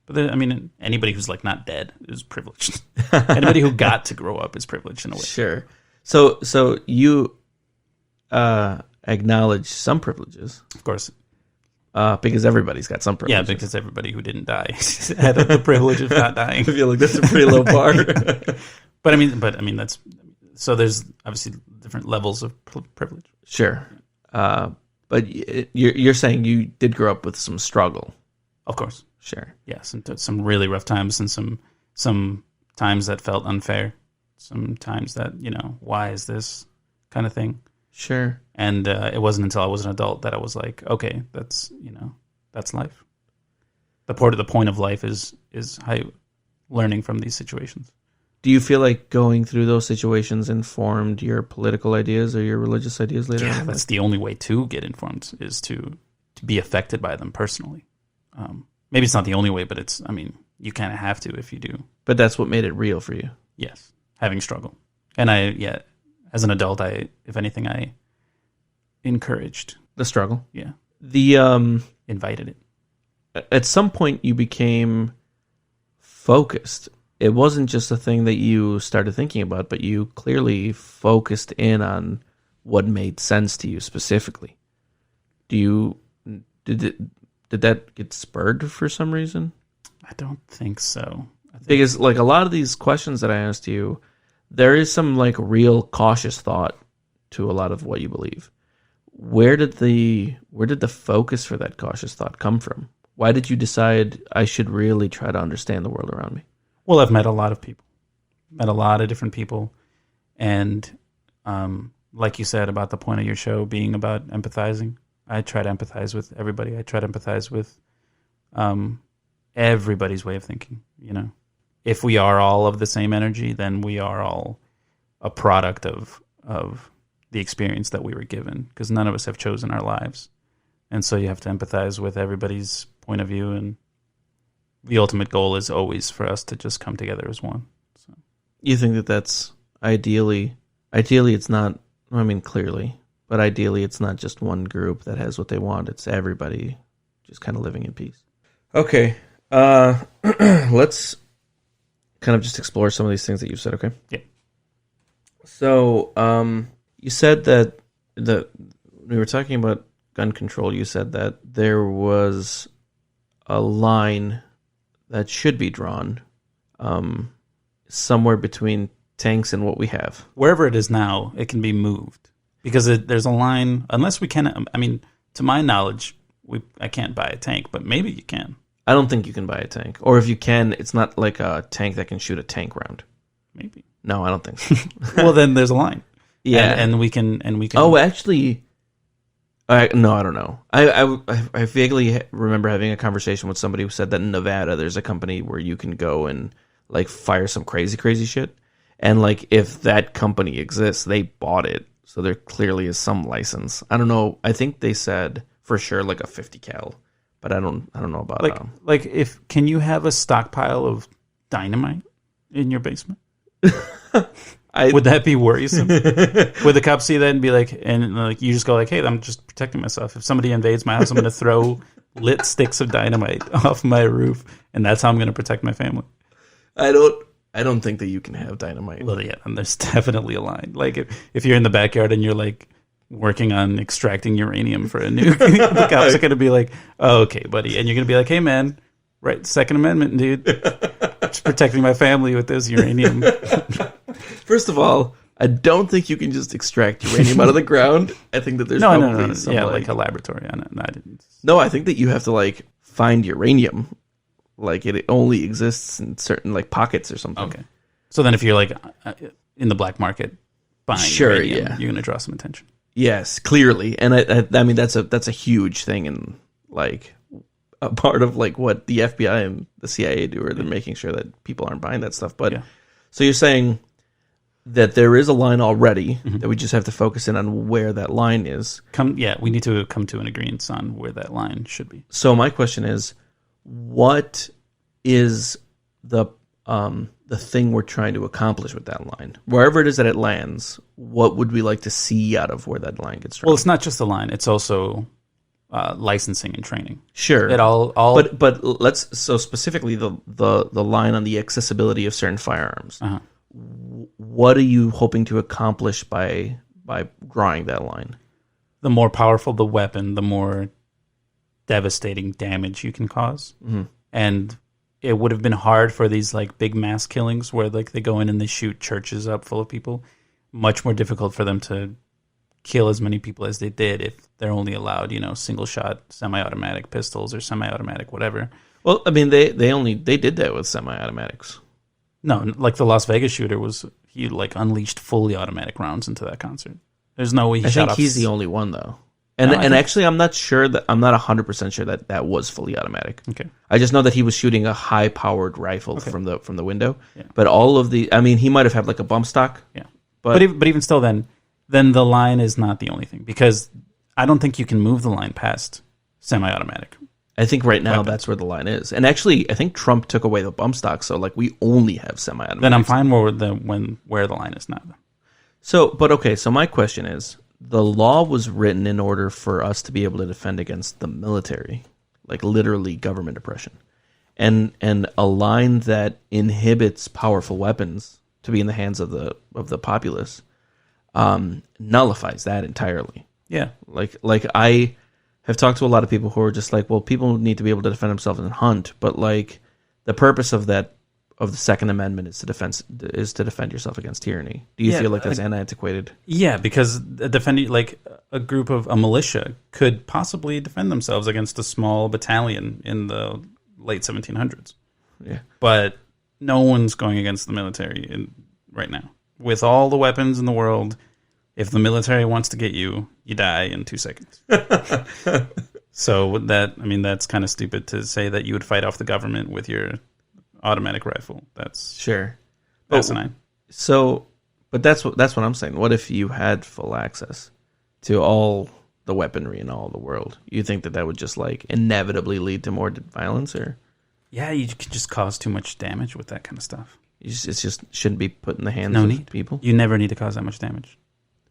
But then, I mean, anybody who's like not dead is privileged. Anybody who got to grow up is privileged in a way.
Sure. So you acknowledge some privileges,
Of course.
because everybody's got some
Yeah,
privileges.
because everybody who didn't die had the privilege of not dying.
I feel like that's a pretty low bar.
But I mean, that's so. There's obviously different levels of privilege.
Sure. But you're saying you did grow up with some struggle.
Of course,
Sure.
yes, and some really rough times, and some times that felt unfair. Some times that why is this kind of thing.
Sure.
And it wasn't until I was an adult that I was like, okay, that's life. The point of life is how learning from these situations.
Do you feel like going through those situations informed your political ideas or your religious ideas later
Yeah,
on?
that's the only way to get informed is to be affected by them personally. Maybe it's not the only way, but you kind of have to if you do.
But that's what made it real for you.
Yes, having struggle. And as an adult, if anything, I encouraged.
The struggle.
Yeah.
Invited
it.
At some point you became focused. It wasn't just a thing that you started thinking about, but you clearly focused in on what made sense to you specifically. Did that get spurred for some reason?
I don't think so.
Because like a lot of these questions that I asked you, there is some like real cautious thought to a lot of what you believe. Where did the focus for that cautious thought come from? Why did you decide I should really try to understand the world around me?
Well, I've met a lot of people, met a lot of different people, and like you said about the point of your show being about empathizing, I try to empathize with everybody. I try to empathize with everybody's way of thinking. If we are all of the same energy, then we are all a product of the experience that we were given, because none of us have chosen our lives. And so you have to empathize with everybody's point of view and the ultimate goal is always for us to just come together as one. So.
You think that that's ideally it's not, I mean, clearly, but ideally it's not just one group that has what they want. It's everybody just kind of living in peace. Okay. Let's kind of just explore some of these things that you said, okay?
Yeah.
So, you said that when we were talking about gun control, you said that there was a line that should be drawn somewhere between tanks and what we have.
Wherever it is now, it can be moved. Because there's a line, unless we can, I mean, to my knowledge, I can't buy a tank, but maybe you can.
I don't think you can buy a tank. Or if you can, it's not like a tank that can shoot a tank round.
Maybe.
No, I don't think so.
Well, then there's a line.
Yeah.
And we can.
Oh, actually, no, I don't know. I vaguely remember having a conversation with somebody who said that in Nevada there's a company where you can go and like fire some crazy shit. And like if that company exists, they bought it. So there clearly is some license. I don't know. I think they said for sure like a 50 cal. But I don't know about
can you have a stockpile of dynamite in your basement? Would that be worrisome? Would the cops see that and be like, and like you just go like, hey, I'm just protecting myself. If somebody invades my house, I'm going to throw lit sticks of dynamite off my roof, and that's how I'm going to protect my family.
I don't think that you can have dynamite.
Well, yeah, and there's definitely a line. Like if you're in the backyard and you're like working on extracting uranium for a nuke, the cops are going to be like, oh, okay, buddy. And you're going to be like, hey, man, right, Second Amendment, dude. Just protecting my family with this uranium.
First of all, I don't think you can just extract uranium out of the ground. I think that there's
no.
some,
yeah, like a laboratory on it. No, I didn't.
No, I think that you have to like find uranium. Like it only exists in certain like pockets or something.
Okay. So then if you're like in the black market buying uranium, you're going to draw some attention.
Yes, clearly, and I mean that's a huge thing, and like a part of like what the FBI and the CIA do, or they're making sure that people aren't buying that stuff. But so you're saying that there is a line already that we just have to focus in on where that line is.
We need to come to an agreement on where that line should be.
So my question is, what is the thing we're trying to accomplish with that line? Wherever it is that it lands, what would we like to see out of where that line gets drawn?
Well, it's not just the line; it's also licensing and training.
Sure,
it all.
But let's specifically the line on the accessibility of certain firearms. Uh-huh. What are you hoping to accomplish by drawing that line?
The more powerful the weapon, the more devastating damage you can cause, and it would have been hard for these like big mass killings where like they go in and they shoot churches up full of people. Much more difficult for them to kill as many people as they did if they're only allowed, single shot semi-automatic pistols or semi-automatic whatever.
Well, I mean, they did that with semi-automatics.
No, like the Las Vegas shooter he like unleashed fully automatic rounds into that concert. There's no way
I think he's the only one though. And actually, I'm not 100% sure that was fully automatic.
Okay.
I just know that he was shooting a high-powered rifle from the window. Yeah. But all of he might have had like a bump stock.
Yeah. But even still, then the line is not the only thing, because I don't think you can move the line past semi-automatic.
I think right now that's where the line is. And actually, I think Trump took away the bump stock, so like we only have semi-automatic.
Then I'm fine where the line is now.
So my question is, the law was written in order for us to be able to defend against the military, like literally government oppression, and a line that inhibits powerful weapons to be in the hands of the populace nullifies that entirely.
Yeah,
like I have talked to a lot of people who are just like, well, people need to be able to defend themselves and hunt, but like the purpose of the Second Amendment is to defend yourself against tyranny. Do you feel like that's antiquated?
Yeah, because defending like a militia could possibly defend themselves against a small battalion in the late 1700s.
Yeah,
but no one's going against the military right now. With all the weapons in the world, if the military wants to get you, you die in 2 seconds. So that's kind of stupid to say that you would fight off the government with your automatic rifle. That's
sure
asinine.
But that's what I'm saying. What if you had full access to all the weaponry in all the world? You think that would just like inevitably lead to more violence, or?
Yeah, you could just cause too much damage with that kind of stuff.
It just shouldn't be put in the hands
No
of
need.
people.
You never need to cause that much damage.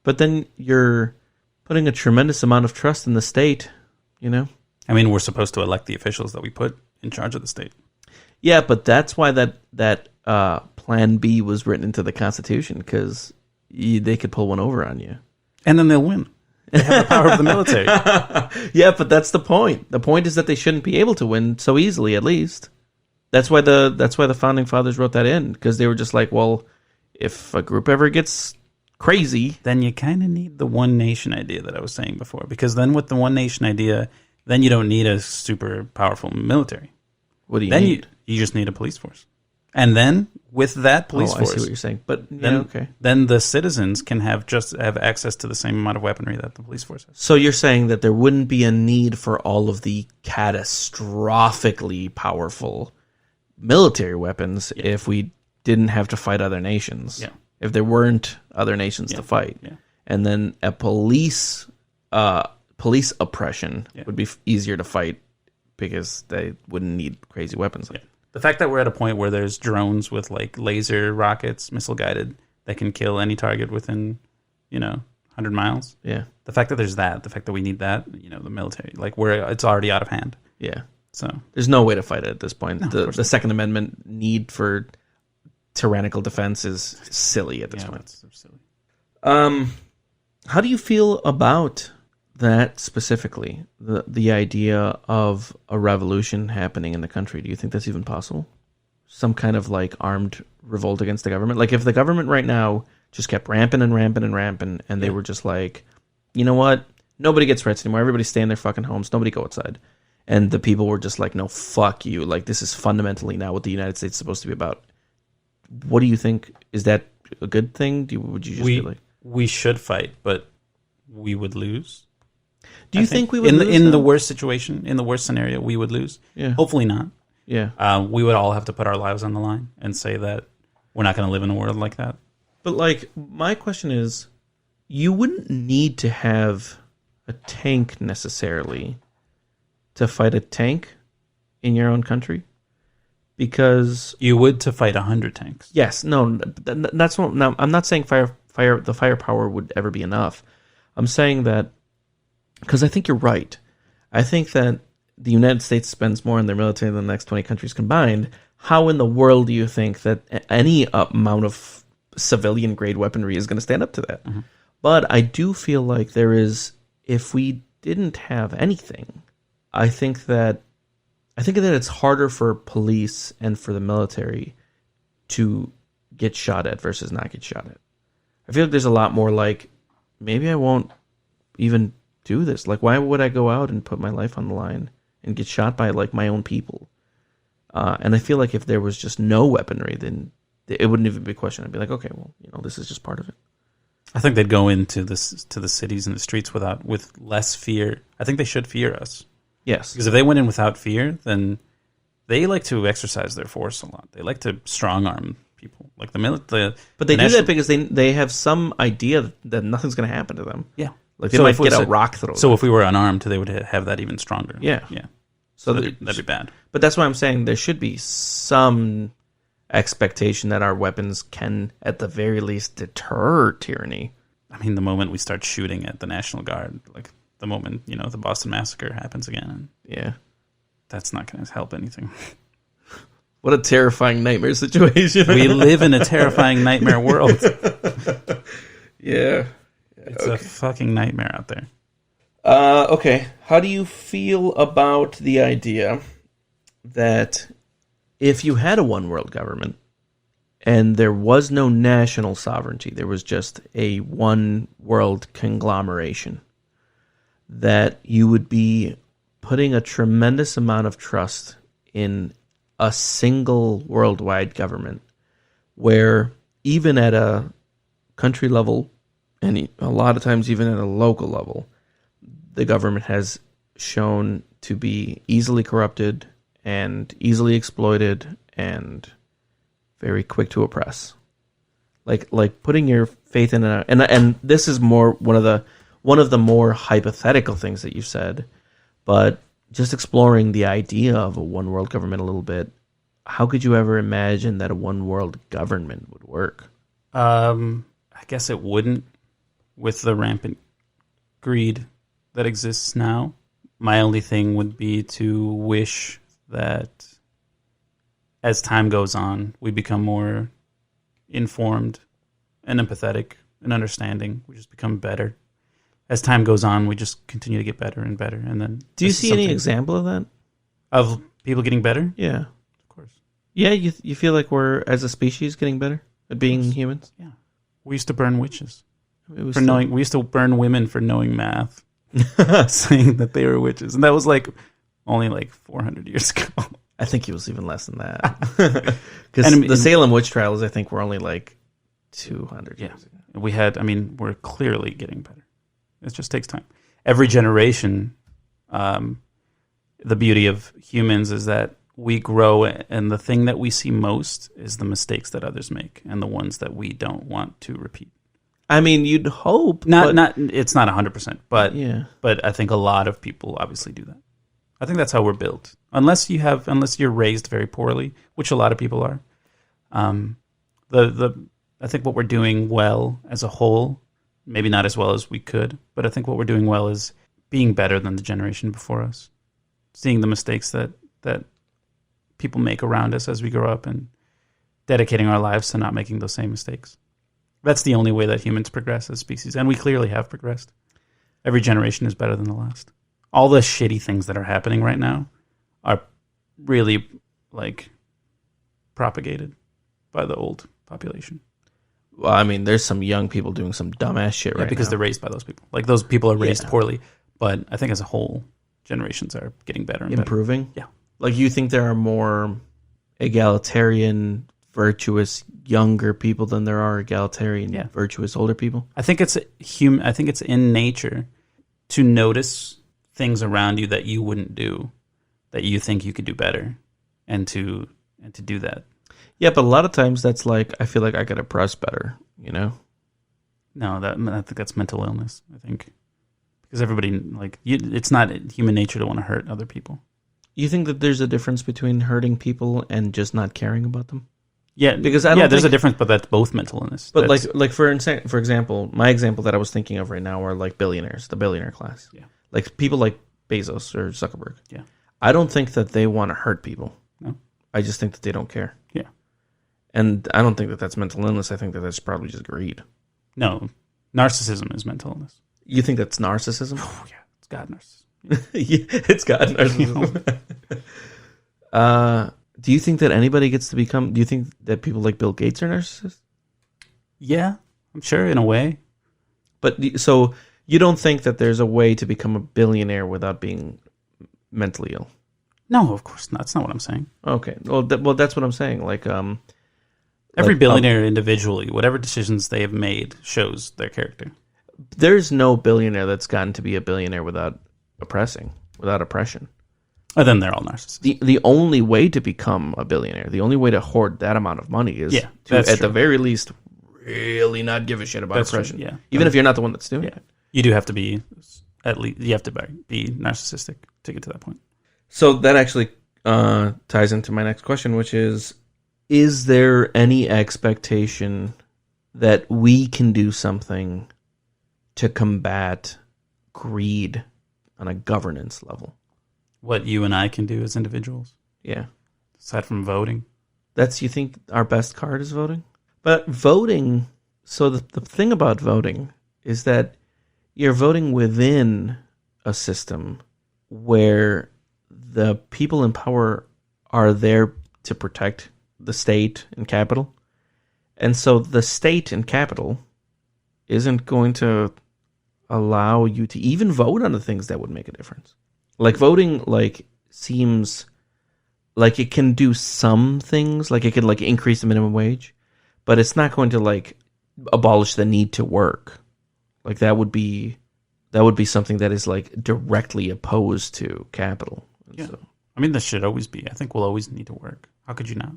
But then you're putting a tremendous amount of trust in the state, you know?
I mean, we're supposed to elect the officials that we put in charge of the state.
Yeah, but that's why that Plan B was written into the Constitution, because they could pull one over on you.
And then they'll win. They have the power of the military.
Yeah, but that's the point. The point is that they shouldn't be able to win so easily, at least. That's why the Founding Fathers wrote that in, because they were just like, well, if a group ever gets crazy...
Then you kind of need the one nation idea that I was saying before, because then with the one nation idea, then you don't need a super powerful military.
What do you need?
You just need a police force. And then with that police force...
I see what you're saying. But
then the citizens can have access to the same amount of weaponry that the police force has.
So you're saying that there wouldn't be a need for all of the catastrophically powerful military weapons if we didn't have to fight other nations.
Yeah.
If there weren't other nations to fight.
Yeah.
And then a police oppression would be easier to fight because they wouldn't need crazy weapons.
Yeah. The fact that we're at a point where there's drones with like laser rockets, missile guided, that can kill any target within, 100 miles.
Yeah.
The fact that there's that, the fact that we need that, the military, like it's already out of hand.
Yeah.
So
there's no way to fight it at this point.
No,
the Second Amendment need for tyrannical defense is silly at this point.
It's so silly.
How do you feel about that specifically? The idea of a revolution happening in the country. Do you think that's even possible? Some kind of like armed revolt against the government? Like if the government right now just kept ramping and they were just like, you know what? Nobody gets rights anymore. Everybody stay in their fucking homes. Nobody go outside. And the people were just like, no, fuck you. Like this is fundamentally not what the United States is supposed to be about. What do you think? Is that a good thing? Would you just be like...
We should fight, but we would lose.
Do you think we would lose?
In the worst situation, in the worst scenario, we would lose?
Yeah.
Hopefully not.
Yeah.
We would all have to put our lives on the line and say that we're not going to live in a world like that.
But like, my question is, you wouldn't need to have a tank necessarily to fight a tank in your own country. Because
you would to fight 100 tanks.
Yes, no, that's what. Now, I'm not saying the firepower would ever be enough. I'm saying that because I think you're right. I think that the United States spends more on their military than the next 20 countries combined. How in the world do you think that any amount of civilian grade weaponry is going to stand up to that? Mm-hmm. But I do feel like there is. If we didn't have anything, I think that it's harder for police and for the military to get shot at versus not get shot at. I feel like there's a lot more like, maybe I won't even do this. Like, why would I go out and put my life on the line and get shot by, like, my own people? And I feel like if there was just no weaponry, then it wouldn't even be a question. I'd be like, okay, well, this is just part of it.
I think they'd go to the cities and the streets with less fear. I think they should fear us.
Yes.
Because if they went in without fear, then they like to exercise their force a lot. They like to strong-arm people. Like
But they do that because they have some idea that nothing's going to happen to them.
Yeah.
Like they might get a rock thrown.
So if we were unarmed, they would have that even stronger.
Yeah.
Yeah.
So
that'd be bad.
But that's why I'm saying there should be some expectation that our weapons can, at the very least, deter tyranny.
I mean, the moment we start shooting at the National Guard, like... the moment, the Boston Massacre happens again.
Yeah.
That's not going to help anything.
What a terrifying nightmare situation.
We live in a terrifying nightmare world.
Yeah.
It's a fucking nightmare out there.
Okay. How do you feel about the idea that if you had a one world government and there was no national sovereignty, there was just a one world conglomeration, that you would be putting a tremendous amount of trust in a single worldwide government where even at a country level and a lot of times even at a local level, the government has shown to be easily corrupted and easily exploited and very quick to oppress. Like putting your faith in and this is more one of the more hypothetical things that you've said, but just exploring the idea of a one world government a little bit, how could you ever imagine that a one world government would work?
I guess it wouldn't, with the rampant greed that exists now. My only thing would be to wish that as time goes on, we become more informed and empathetic and understanding. We just become better. As time goes on, we just continue to get better and better. And then,
do you see any example of that?
Of people getting better?
Yeah.
Of course.
Yeah, you feel like we're, as a species, getting better at being humans?
Yeah. We used to burn witches.
We
used to burn women for knowing math. Saying that they were witches. And that was only 400 years ago.
I think it was even less than that. Because the Salem witch trials, I think, were only 200 years ago.
We're clearly getting better. It just takes time. Every generation, the beauty of humans is that we grow, and the thing that we see most is the mistakes that others make and the ones that we don't want to repeat.
You'd hope.
It's not 100%, but
yeah.
But I think a lot of people obviously do that. I think that's how we're built. Unless you're raised very poorly, which a lot of people are. I think what we're doing well as a whole, maybe not as well as we could, but I think what we're doing well is being better than the generation before us, seeing the mistakes that people make around us as we grow up, and dedicating our lives to not making those same mistakes. That's the only way that humans progress as species, and we clearly have progressed. Every generation is better than the last. All the shitty things that are happening right now are really propagated by the old population.
Well, there's some young people doing some dumbass shit right now.
Because they're raised by those people. Those people are raised poorly, but I think as a whole, generations are getting better and
improving.
Better. Yeah.
You think there are more egalitarian, virtuous younger people than there are egalitarian, virtuous older people?
I think it's I think it's in nature to notice things around you that you wouldn't do, that you think you could do better, and to do that.
Yeah, but a lot of times that's I feel like I could oppress better, No,
I think that's mental illness. I think because everybody it's not human nature to want to hurt other people.
You think that there's a difference between hurting people and just not caring about them?
Yeah,
because
there's a difference, but that's both mental illness.
But for example, my example that I was thinking of right now are billionaires, the billionaire class.
Yeah,
people like Bezos or Zuckerberg.
Yeah,
I don't think that they want to hurt people.
No,
I just think that they don't care.
Yeah,
and I don't think that that's mental illness. I think that that's probably just greed.
No, narcissism is mental illness.
You think that's narcissism?
Oh yeah, it's God narcissism.
Yeah, it's God narcissism. Do you think that anybody gets to become... Do you think that people like Bill Gates are narcissists?
Yeah, I'm sure in a way.
But so you don't think that there's a way to become a billionaire without being mentally ill?
No, of course not. That's not what I'm saying.
Okay. Well, that's what I'm saying.
Every billionaire individually, whatever decisions they have made shows their character.
There's no billionaire that's gotten to be a billionaire without oppression.
And then they're all narcissists.
The only way to become a billionaire, the only way to hoard that amount of money is to, at the very least, really not give a shit about oppression.
True, yeah.
Even if you're not the one that's doing it.
You do have to be, you have to be narcissistic to get to that point.
So that actually ties into my next question, which is there any expectation that we can do something to combat greed on a governance level?
What you and I can do as individuals?
Yeah.
Aside from voting?
You think our best card is voting? But voting, so the thing about voting is that you're voting within a system where the people in power are there to protect the state and capital. And so the state and capital isn't going to allow you to even vote on the things that would make a difference. Voting, seems like it can do some things, it can, increase the minimum wage, but it's not going to, abolish the need to work. That would be something that is, directly opposed to capital.
Yeah. So, this should always be. I think we'll always need to work. How could you not?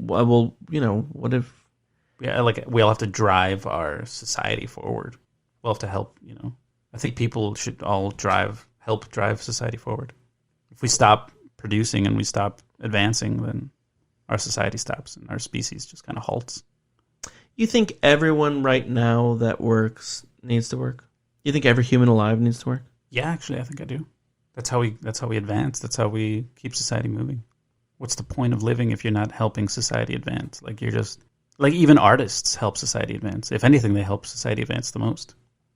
Well, what if...
Yeah, we all have to drive our society forward. We'll have to help, I think people should all help drive society forward. If we stop producing and we stop advancing, then our society stops and our species just kind of halts.
You think everyone right now that works needs to work? You think every human alive needs to work?
Yeah, actually, I think I do. That's how we advance. That's how we keep society moving. What's the point of living if you're not helping society advance? Like you're just like even artists help society advance. If anything, they help society advance the most.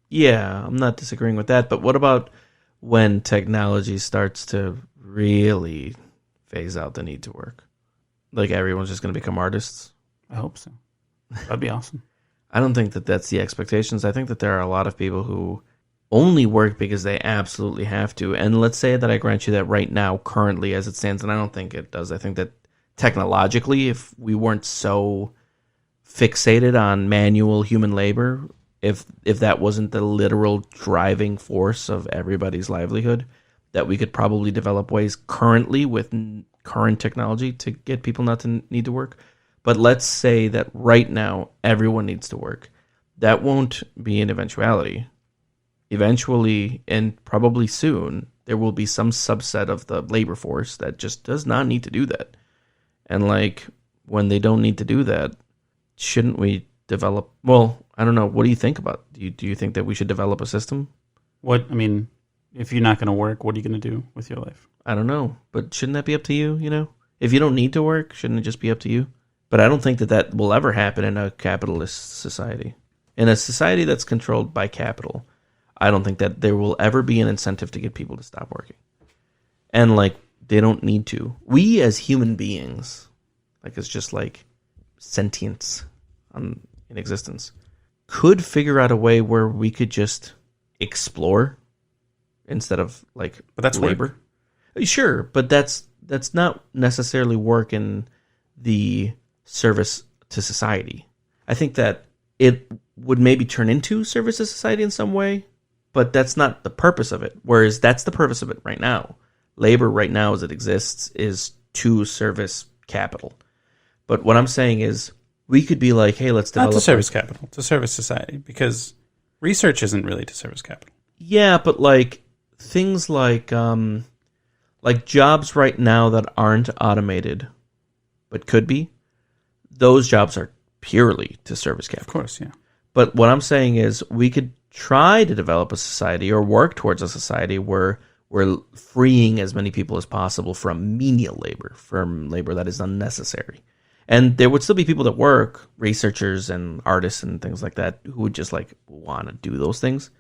Yeah, I'm not disagreeing with that. But what about when technology starts to really phase out the need to work? Like everyone's just going to become artists?
I hope so. That'd be awesome.
I don't think that that's the expectations. I think that there are a lot of people who only work because they absolutely have to. And let's say that I grant you that right now, currently as it stands, and I don't think it does. I think that technologically, if we weren't so fixated on manual human labor, if that wasn't the literal driving force of everybody's livelihood, that we could probably develop ways currently with current technology to get people not to need to work. But let's say that right now everyone needs to work. That won't be an eventuality. Eventually, and probably soon, there will be some subset of the labor force that just does not need to do that. And like when they don't need to do that, shouldn't we develop? Well, I don't know. What do you think about? Do you think that we should develop a system?
If you're not going to work, what are you going to do with your life?
I don't know, but shouldn't that be up to you? You know, if you don't need to work, shouldn't it just be up to you? But I don't think that will ever happen in a capitalist society. In a society that's controlled by capital, I don't think that there will ever be an incentive to get people to stop working. And like they don't need to. We as human beings, like it's just like sentience in existence, could figure out a way where we could just explore instead of like
but that's
labor.
Work.
Sure, but that's not necessarily work in the service to society. I think that it would maybe turn into service to society in some way, but that's not the purpose of it. Whereas that's the purpose of it right now. Labor right now as it exists is to service capital. But what I'm saying is we could be like, hey, let's develop...
Not to service capital, to service society, because research isn't really to service capital.
Yeah, but like things like jobs right now that aren't automated but could be, those jobs are purely to service capital.
Of course, yeah.
But what I'm saying is we could try to develop a society or work towards a society where we're freeing as many people as possible from menial labor, from labor that is unnecessary. And there would still be people that work, researchers and artists and things like that, who would just like want to do those things.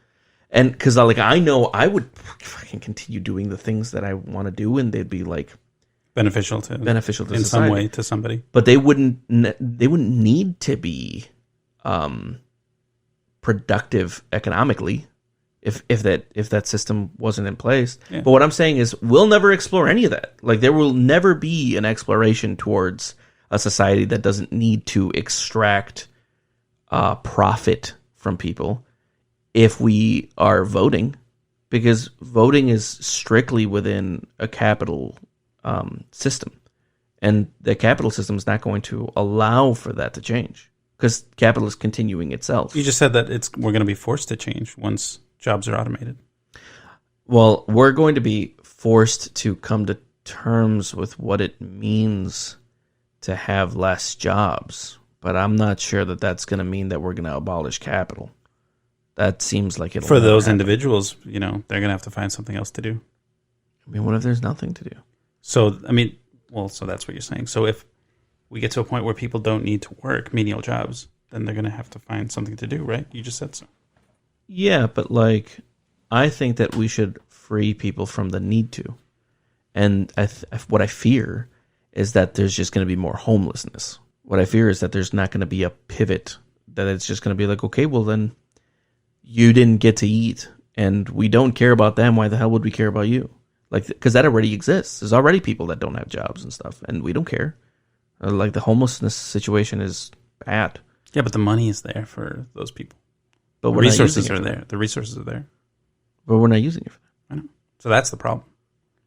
And because like I know I would fucking continue doing the things that I want to do, and they'd be like
beneficial to
in
society. Some way to somebody.
But they wouldn't need to be productive economically if that system wasn't in place. Yeah. But what I'm saying is we'll never explore any of that. Like there will never be an exploration towards a society that doesn't need to extract profit from people if we are voting, because voting is strictly within a capital system, and the capital system is not going to allow for that to change because capital is continuing itself.
You just said that we're going to be forced to change once jobs are automated.
Well, we're going to be forced to come to terms with what it means to have less jobs, but I'm not sure that that's going to mean that we're going to abolish capital. That seems like it'll
for those
happen.
Individuals, they're going to have to find something else to do.
I mean, what if there's nothing to do?
So, so that's what you're saying. So if we get to a point where people don't need to work menial jobs, then they're going to have to find something to do, right? You just said so.
Yeah, but like, I think that we should free people from the need to. And what I fear is that there's just going to be more homelessness. What I fear is that there's not going to be a pivot, that it's just going to be like, okay, well then you didn't get to eat and we don't care about them. Why the hell would we care about you? Like, because that already exists. There's already people that don't have jobs and stuff, and we don't care. Like, the homelessness situation is bad.
Yeah, but the money is there for those people.
But
the resources are there. The resources are there.
But we're not using it for that.
I know. So that's the problem.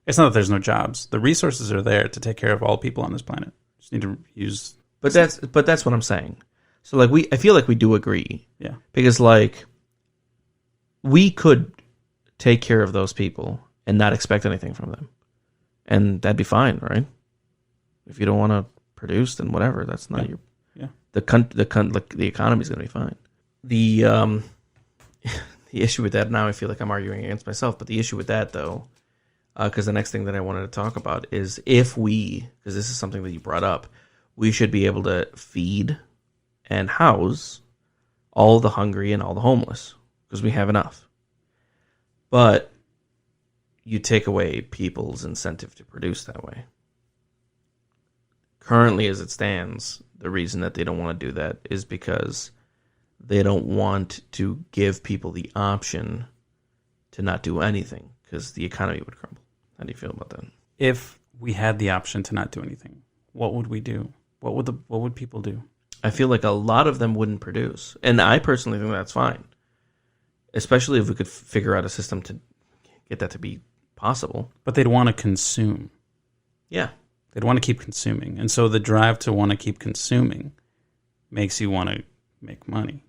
It's not that there's no jobs. The resources are there to take care of all people on this planet. Just need to use...
But that's what I'm saying. So, like, I feel like we do agree.
Yeah.
Because, like, we could take care of those people and not expect anything from them. and that'd be fine, right? If you don't want to produce, then whatever. That's not your.
Yeah.
The economy's going to be fine. The the issue with that, now I feel like I'm arguing against myself, but the issue with that, though, because the next thing that I wanted to talk about is because this is something that you brought up, we should be able to feed and house all the hungry and all the homeless, because we have enough. But you take away people's incentive to produce that way. Currently, as it stands, the reason that they don't want to do that is because they don't want to give people the option to not do anything, because the economy would crumble. How do you feel about that?
If we had the option to not do anything, what would we do? What would people do?
I feel like a lot of them wouldn't produce. And I personally think that's fine. Especially if we could figure out a system to get that to be possible.
But they'd want to consume.
Yeah.
They'd want to keep consuming. And so the drive to want to keep consuming makes you want to make money.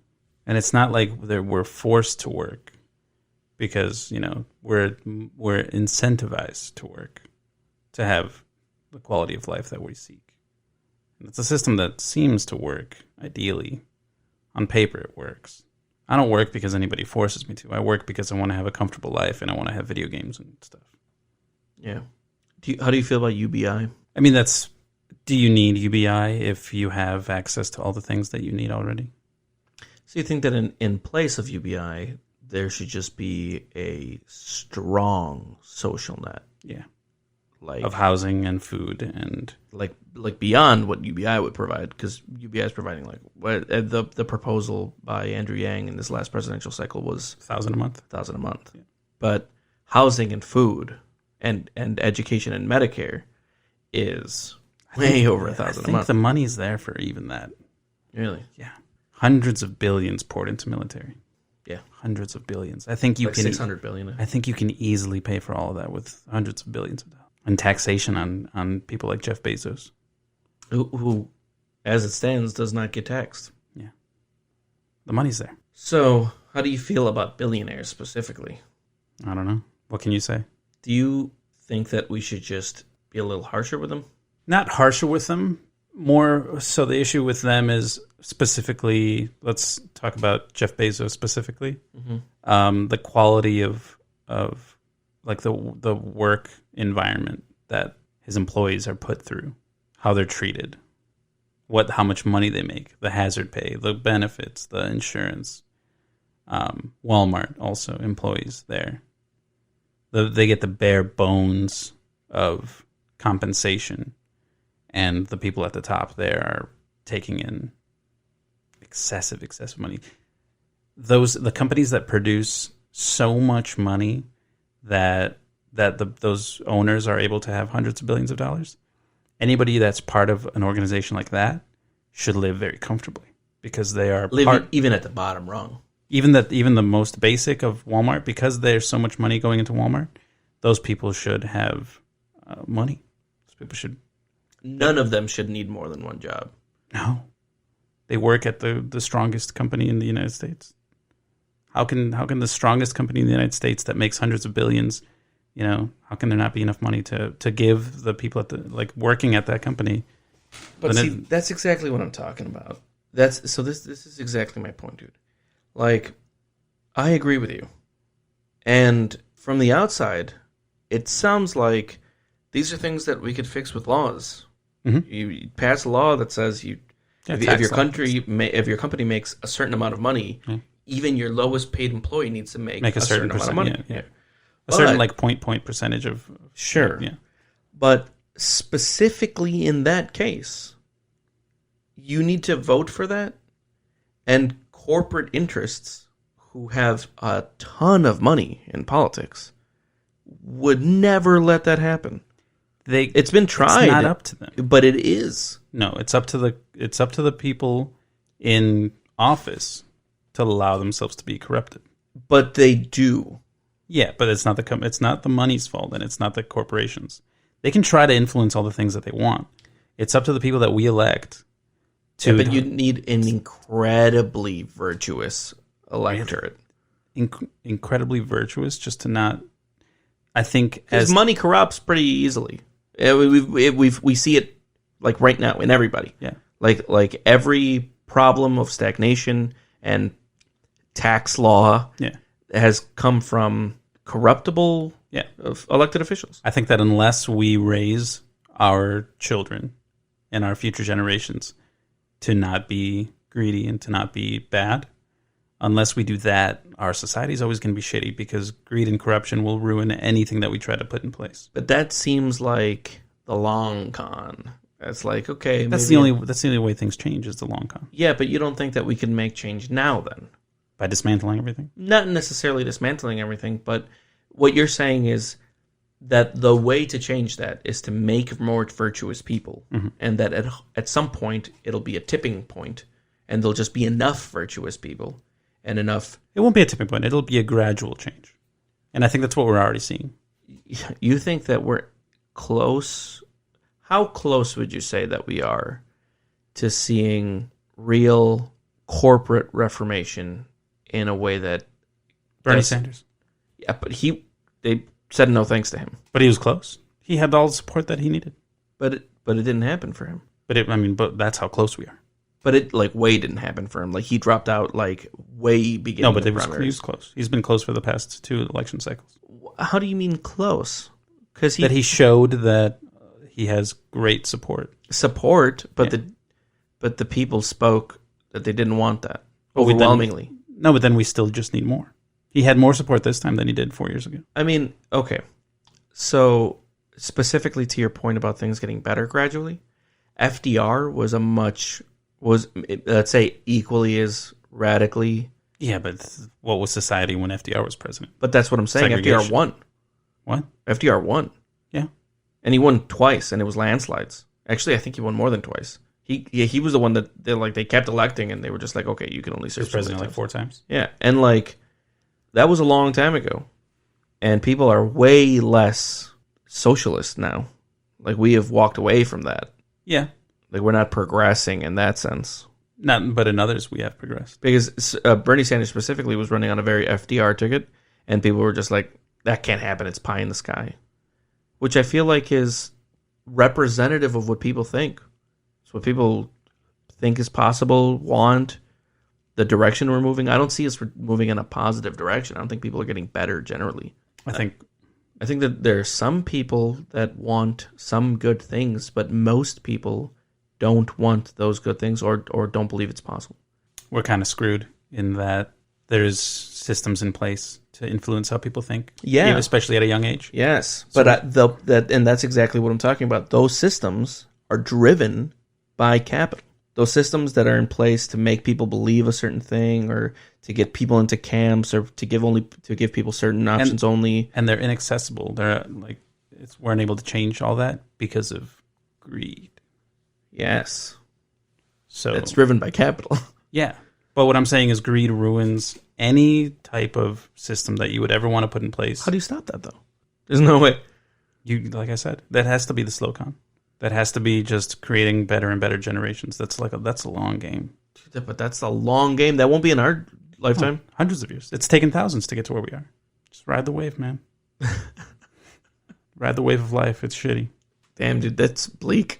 And it's not like we're forced to work because, we're incentivized to work to have the quality of life that we seek. And it's a system that seems to work, ideally. On paper, it works. I don't work because anybody forces me to. I work because I want to have a comfortable life and I want to have video games and stuff.
Yeah. How do you feel about UBI?
I mean, do you need UBI if you have access to all the things that you need already?
So you think that in place of UBI, there should just be a strong social net?
Yeah.
Like
of housing and food and
like beyond what UBI would provide, because UBI is providing the proposal by Andrew Yang in this last presidential cycle was
$1,000 a month.
$1,000 a month.
Yeah.
But housing and food and education and Medicare is way over $1,000 a month.
I think the money's there for even that.
Really?
Yeah. Hundreds of billions poured into military.
Yeah.
Hundreds of billions. I think you can
600 billion.
I think you can easily pay for all of that with hundreds of billions of dollars. And taxation on people like Jeff Bezos.
Who, as it stands, does not get taxed.
Yeah. The money's there.
So, how do you feel about billionaires specifically?
I don't know. What can you say?
Do you think that we should just be a little harsher with them?
Not harsher with them. More so the issue with them is specifically, let's talk about Jeff Bezos specifically. Mm-hmm. The quality of like the work environment that his employees are put through, how they're treated, how much money they make, the hazard pay, the benefits, the insurance. Walmart also employees there. They get the bare bones of compensation, and the people at the top there are taking in excessive money. The companies that produce so much money that those owners are able to have hundreds of billions of dollars. Anybody that's part of an organization like that should live very comfortably because they are
even at the bottom rung.
Even the most basic of Walmart, because there's so much money going into Walmart, those people should have money. Those people should.
None of them should need more than one job.
No, they work at the strongest company in the United States. How can the strongest company in the United States that makes hundreds of billions, how can there not be enough money to give the people working at that company?
But see, that's exactly what I'm talking about. This is exactly my point, dude. Like, I agree with you. And from the outside, it sounds like these are things that we could fix with laws. Mm-hmm. You pass a law that says if your company makes a certain amount of money, even your lowest paid employee needs to make a certain amount of money.
Yeah. A certain point percentage of...
Sure.
Yeah.
But specifically in that case, you need to vote for that. And corporate interests who have a ton of money in politics would never let that happen. It's been tried.
It's not up to them.
But it is.
No, it's up to the people in office to allow themselves to be corrupted.
But they do.
Yeah, but it's not the money's fault, and it's not the corporations. They can try to influence all the things that they want. It's up to the people that we elect.
But you need an incredibly virtuous electorate.
Incredibly virtuous, just to not. I think
because money corrupts pretty easily. We see it like right now in everybody.
Yeah.
Like every problem of stagnation and tax law has come from corruptible of elected officials.
I think that unless we raise our children and our future generations to not be greedy and to not be bad, unless we do that, our society is always going to be shitty because greed and corruption will ruin anything that we try to put in place.
But that seems like the long con. It's like, okay,
that's the only way things change is the long con.
Yeah, but you don't think that we can make change now then?
By dismantling everything?
Not necessarily dismantling everything, but what you're saying is that the way to change that is to make more virtuous people, and that at some point it'll be a tipping point, and there'll just be enough virtuous people and enough.
It won't be a tipping point. It'll be a gradual change, and I think that's what we're already seeing.
You think that we're close? How close would you say that we are to seeing real corporate reformation in a way that
Bernie Sanders?
Yeah, but they said no thanks to him.
But he was close. He had all the support that he needed.
But it didn't happen for him.
But that's how close we are.
But it way didn't happen for him. Like he dropped out way beginning.
No, but he was close. He's been close for the past 2 election cycles.
How do you mean close?
Because he showed that he has great support.
But the people spoke that they didn't want that overwhelmingly.
But then we still just need more. He had more support this time than he did 4 years ago.
I mean, okay. So specifically to your point about things getting better gradually, FDR was let's say equally as radically.
Yeah, but what was society when FDR was president?
But that's what I'm saying. FDR won.
What?
FDR won.
Yeah.
And he won twice, and it was landslides. Actually, I think he won more than twice. He was the one that they kept electing, and they were just like, okay, you can only serve
president like 4 times.
Yeah, and that was a long time ago, and people are way less socialist now. Like we have walked away from that.
Yeah,
like we're not progressing in that sense.
Not, but in others we have progressed.
Because Bernie Sanders specifically was running on a very FDR ticket, and people were just like, that can't happen. It's pie in the sky, which I feel like is representative of what people think. It's what people think is possible, want, the direction we're moving. I don't see us moving in a positive direction. I don't think people are getting better generally.
I think
that there are some people that want some good things, but most people don't want those good things or don't believe it's possible.
We're kind of screwed in that there's systems in place to influence how people think.
Yeah.
Especially at a young age.
Yes. So, but and that's exactly what I'm talking about. Those systems are driven by capital. Those systems that are in place to make people believe a certain thing or to get people into camps or to give people certain options only.
And they're inaccessible. They're we're unable to change all that because of greed.
Yes.
So
it's driven by capital.
Yeah. But what I'm saying is greed ruins any type of system that you would ever want to put in place.
How do you stop that though? There's no way.
Like I said, that has to be the slow con. That has to be just creating better and better generations. That's a long game.
But that's a long game. That won't be in our lifetime.
Hundreds of years. It's taken thousands to get to where we are. Just ride the wave, man. Ride the wave of life. It's shitty.
Damn, dude, that's bleak.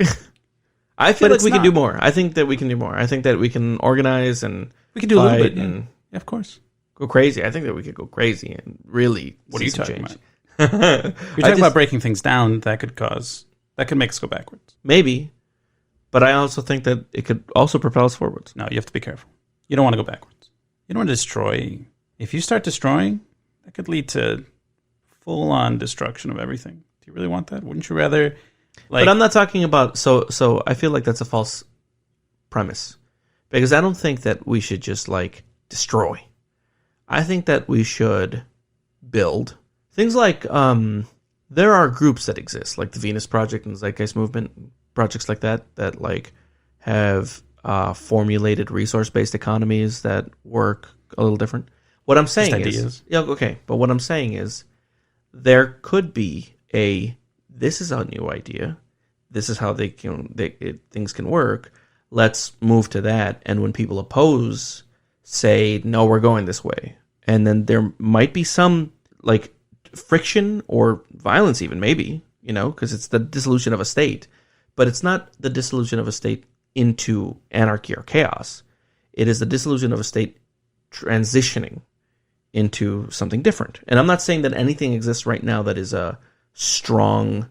I feel like we can do more. I think that we can do more. I think that we can organize and
we can do a little bit. And yeah, of course.
Go crazy. I think that we could go crazy and really.
What are you talking about? You're talking about breaking things down that could make us go backwards.
Maybe. But I also think that it could also propel us forwards.
No, you have to be careful. You don't want to go backwards. You don't want to destroy. If you start destroying, that could lead to full-on destruction of everything. Do you really want that? Wouldn't you rather...
But I'm not talking about... So I feel like that's a false premise. Because I don't think that we should just, destroy. I think that we should build. Things like... there are groups that exist, like the Venus Project and the Zeitgeist Movement, projects like that have formulated resource-based economies that work a little different. What I'm saying is... Yeah, okay. But what I'm saying is there could be this is a new idea. This is how things can work. Let's move to that. And when people oppose, say, no, we're going this way. And then there might be some, friction or violence even, maybe. because it's the dissolution of a state. But it's not the dissolution of a state into anarchy or chaos. It is the dissolution of a state transitioning into something different. And I'm not saying that anything exists right now that is a strong,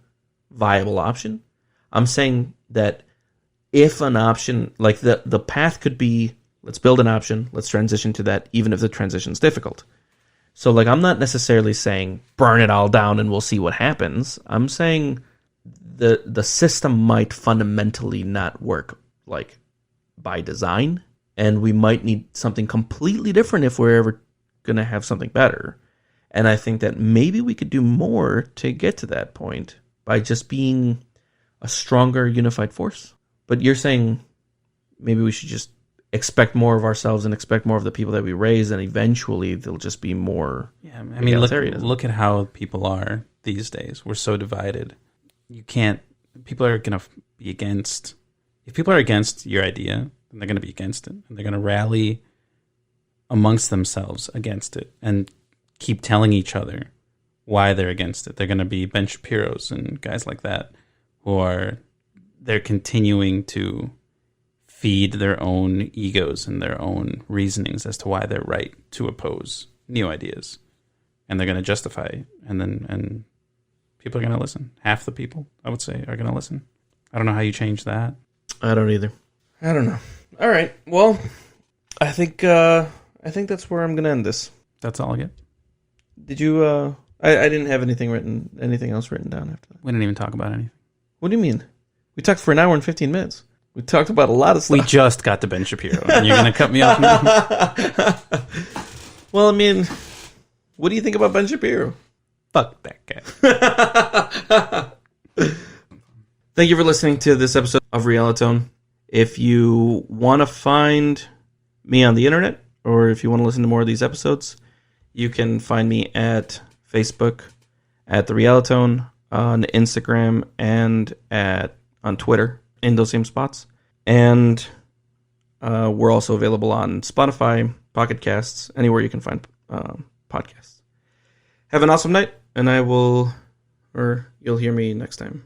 viable option. I'm saying that if an option, like the path could be, let's build an option, let's transition to that, even if the transition is difficult. So, like, I'm not necessarily saying burn it all down and we'll see what happens. I'm saying the system might fundamentally not work, like, by design, and we might need something completely different if we're ever going to have something better. And I think that maybe we could do more to get to that point by just being a stronger, unified force. But you're saying maybe we should just expect more of ourselves and expect more of the people that we raise, and eventually they'll just be more.
Yeah, I mean, look at how people are these days. We're so divided. People are going to be against. If people are against your idea, then they're going to be against it, and they're going to rally amongst themselves against it, and keep telling each other why they're against it. They're going to be Ben Shapiro's and guys like that they're continuing to feed their own egos and their own reasonings as to why they're right to oppose new ideas, and they're going to justify it, and people are going to listen. Half the people, I would say, are going to listen. I don't know how you change that.
I don't either. I don't know. All right. Well, I think that's where I'm going to end this.
That's all I get.
Did you? I didn't have anything else written down after that.
We didn't even talk about anything.
What do you mean? We talked for an hour and 15 minutes. We talked about a lot of stuff.
We just got to Ben Shapiro, and you're going to cut me off now?
Well, I mean, what do you think about Ben Shapiro?
Fuck that guy.
Thank you for listening to this episode of Realitone. If you want to find me on the internet, or if you want to listen to more of these episodes, you can find me at Facebook, at The Realitone, on Instagram, and on Twitter, in those same spots. And we're also available on Spotify, Pocket Casts, anywhere you can find podcasts. Have an awesome night, and you'll hear me next time.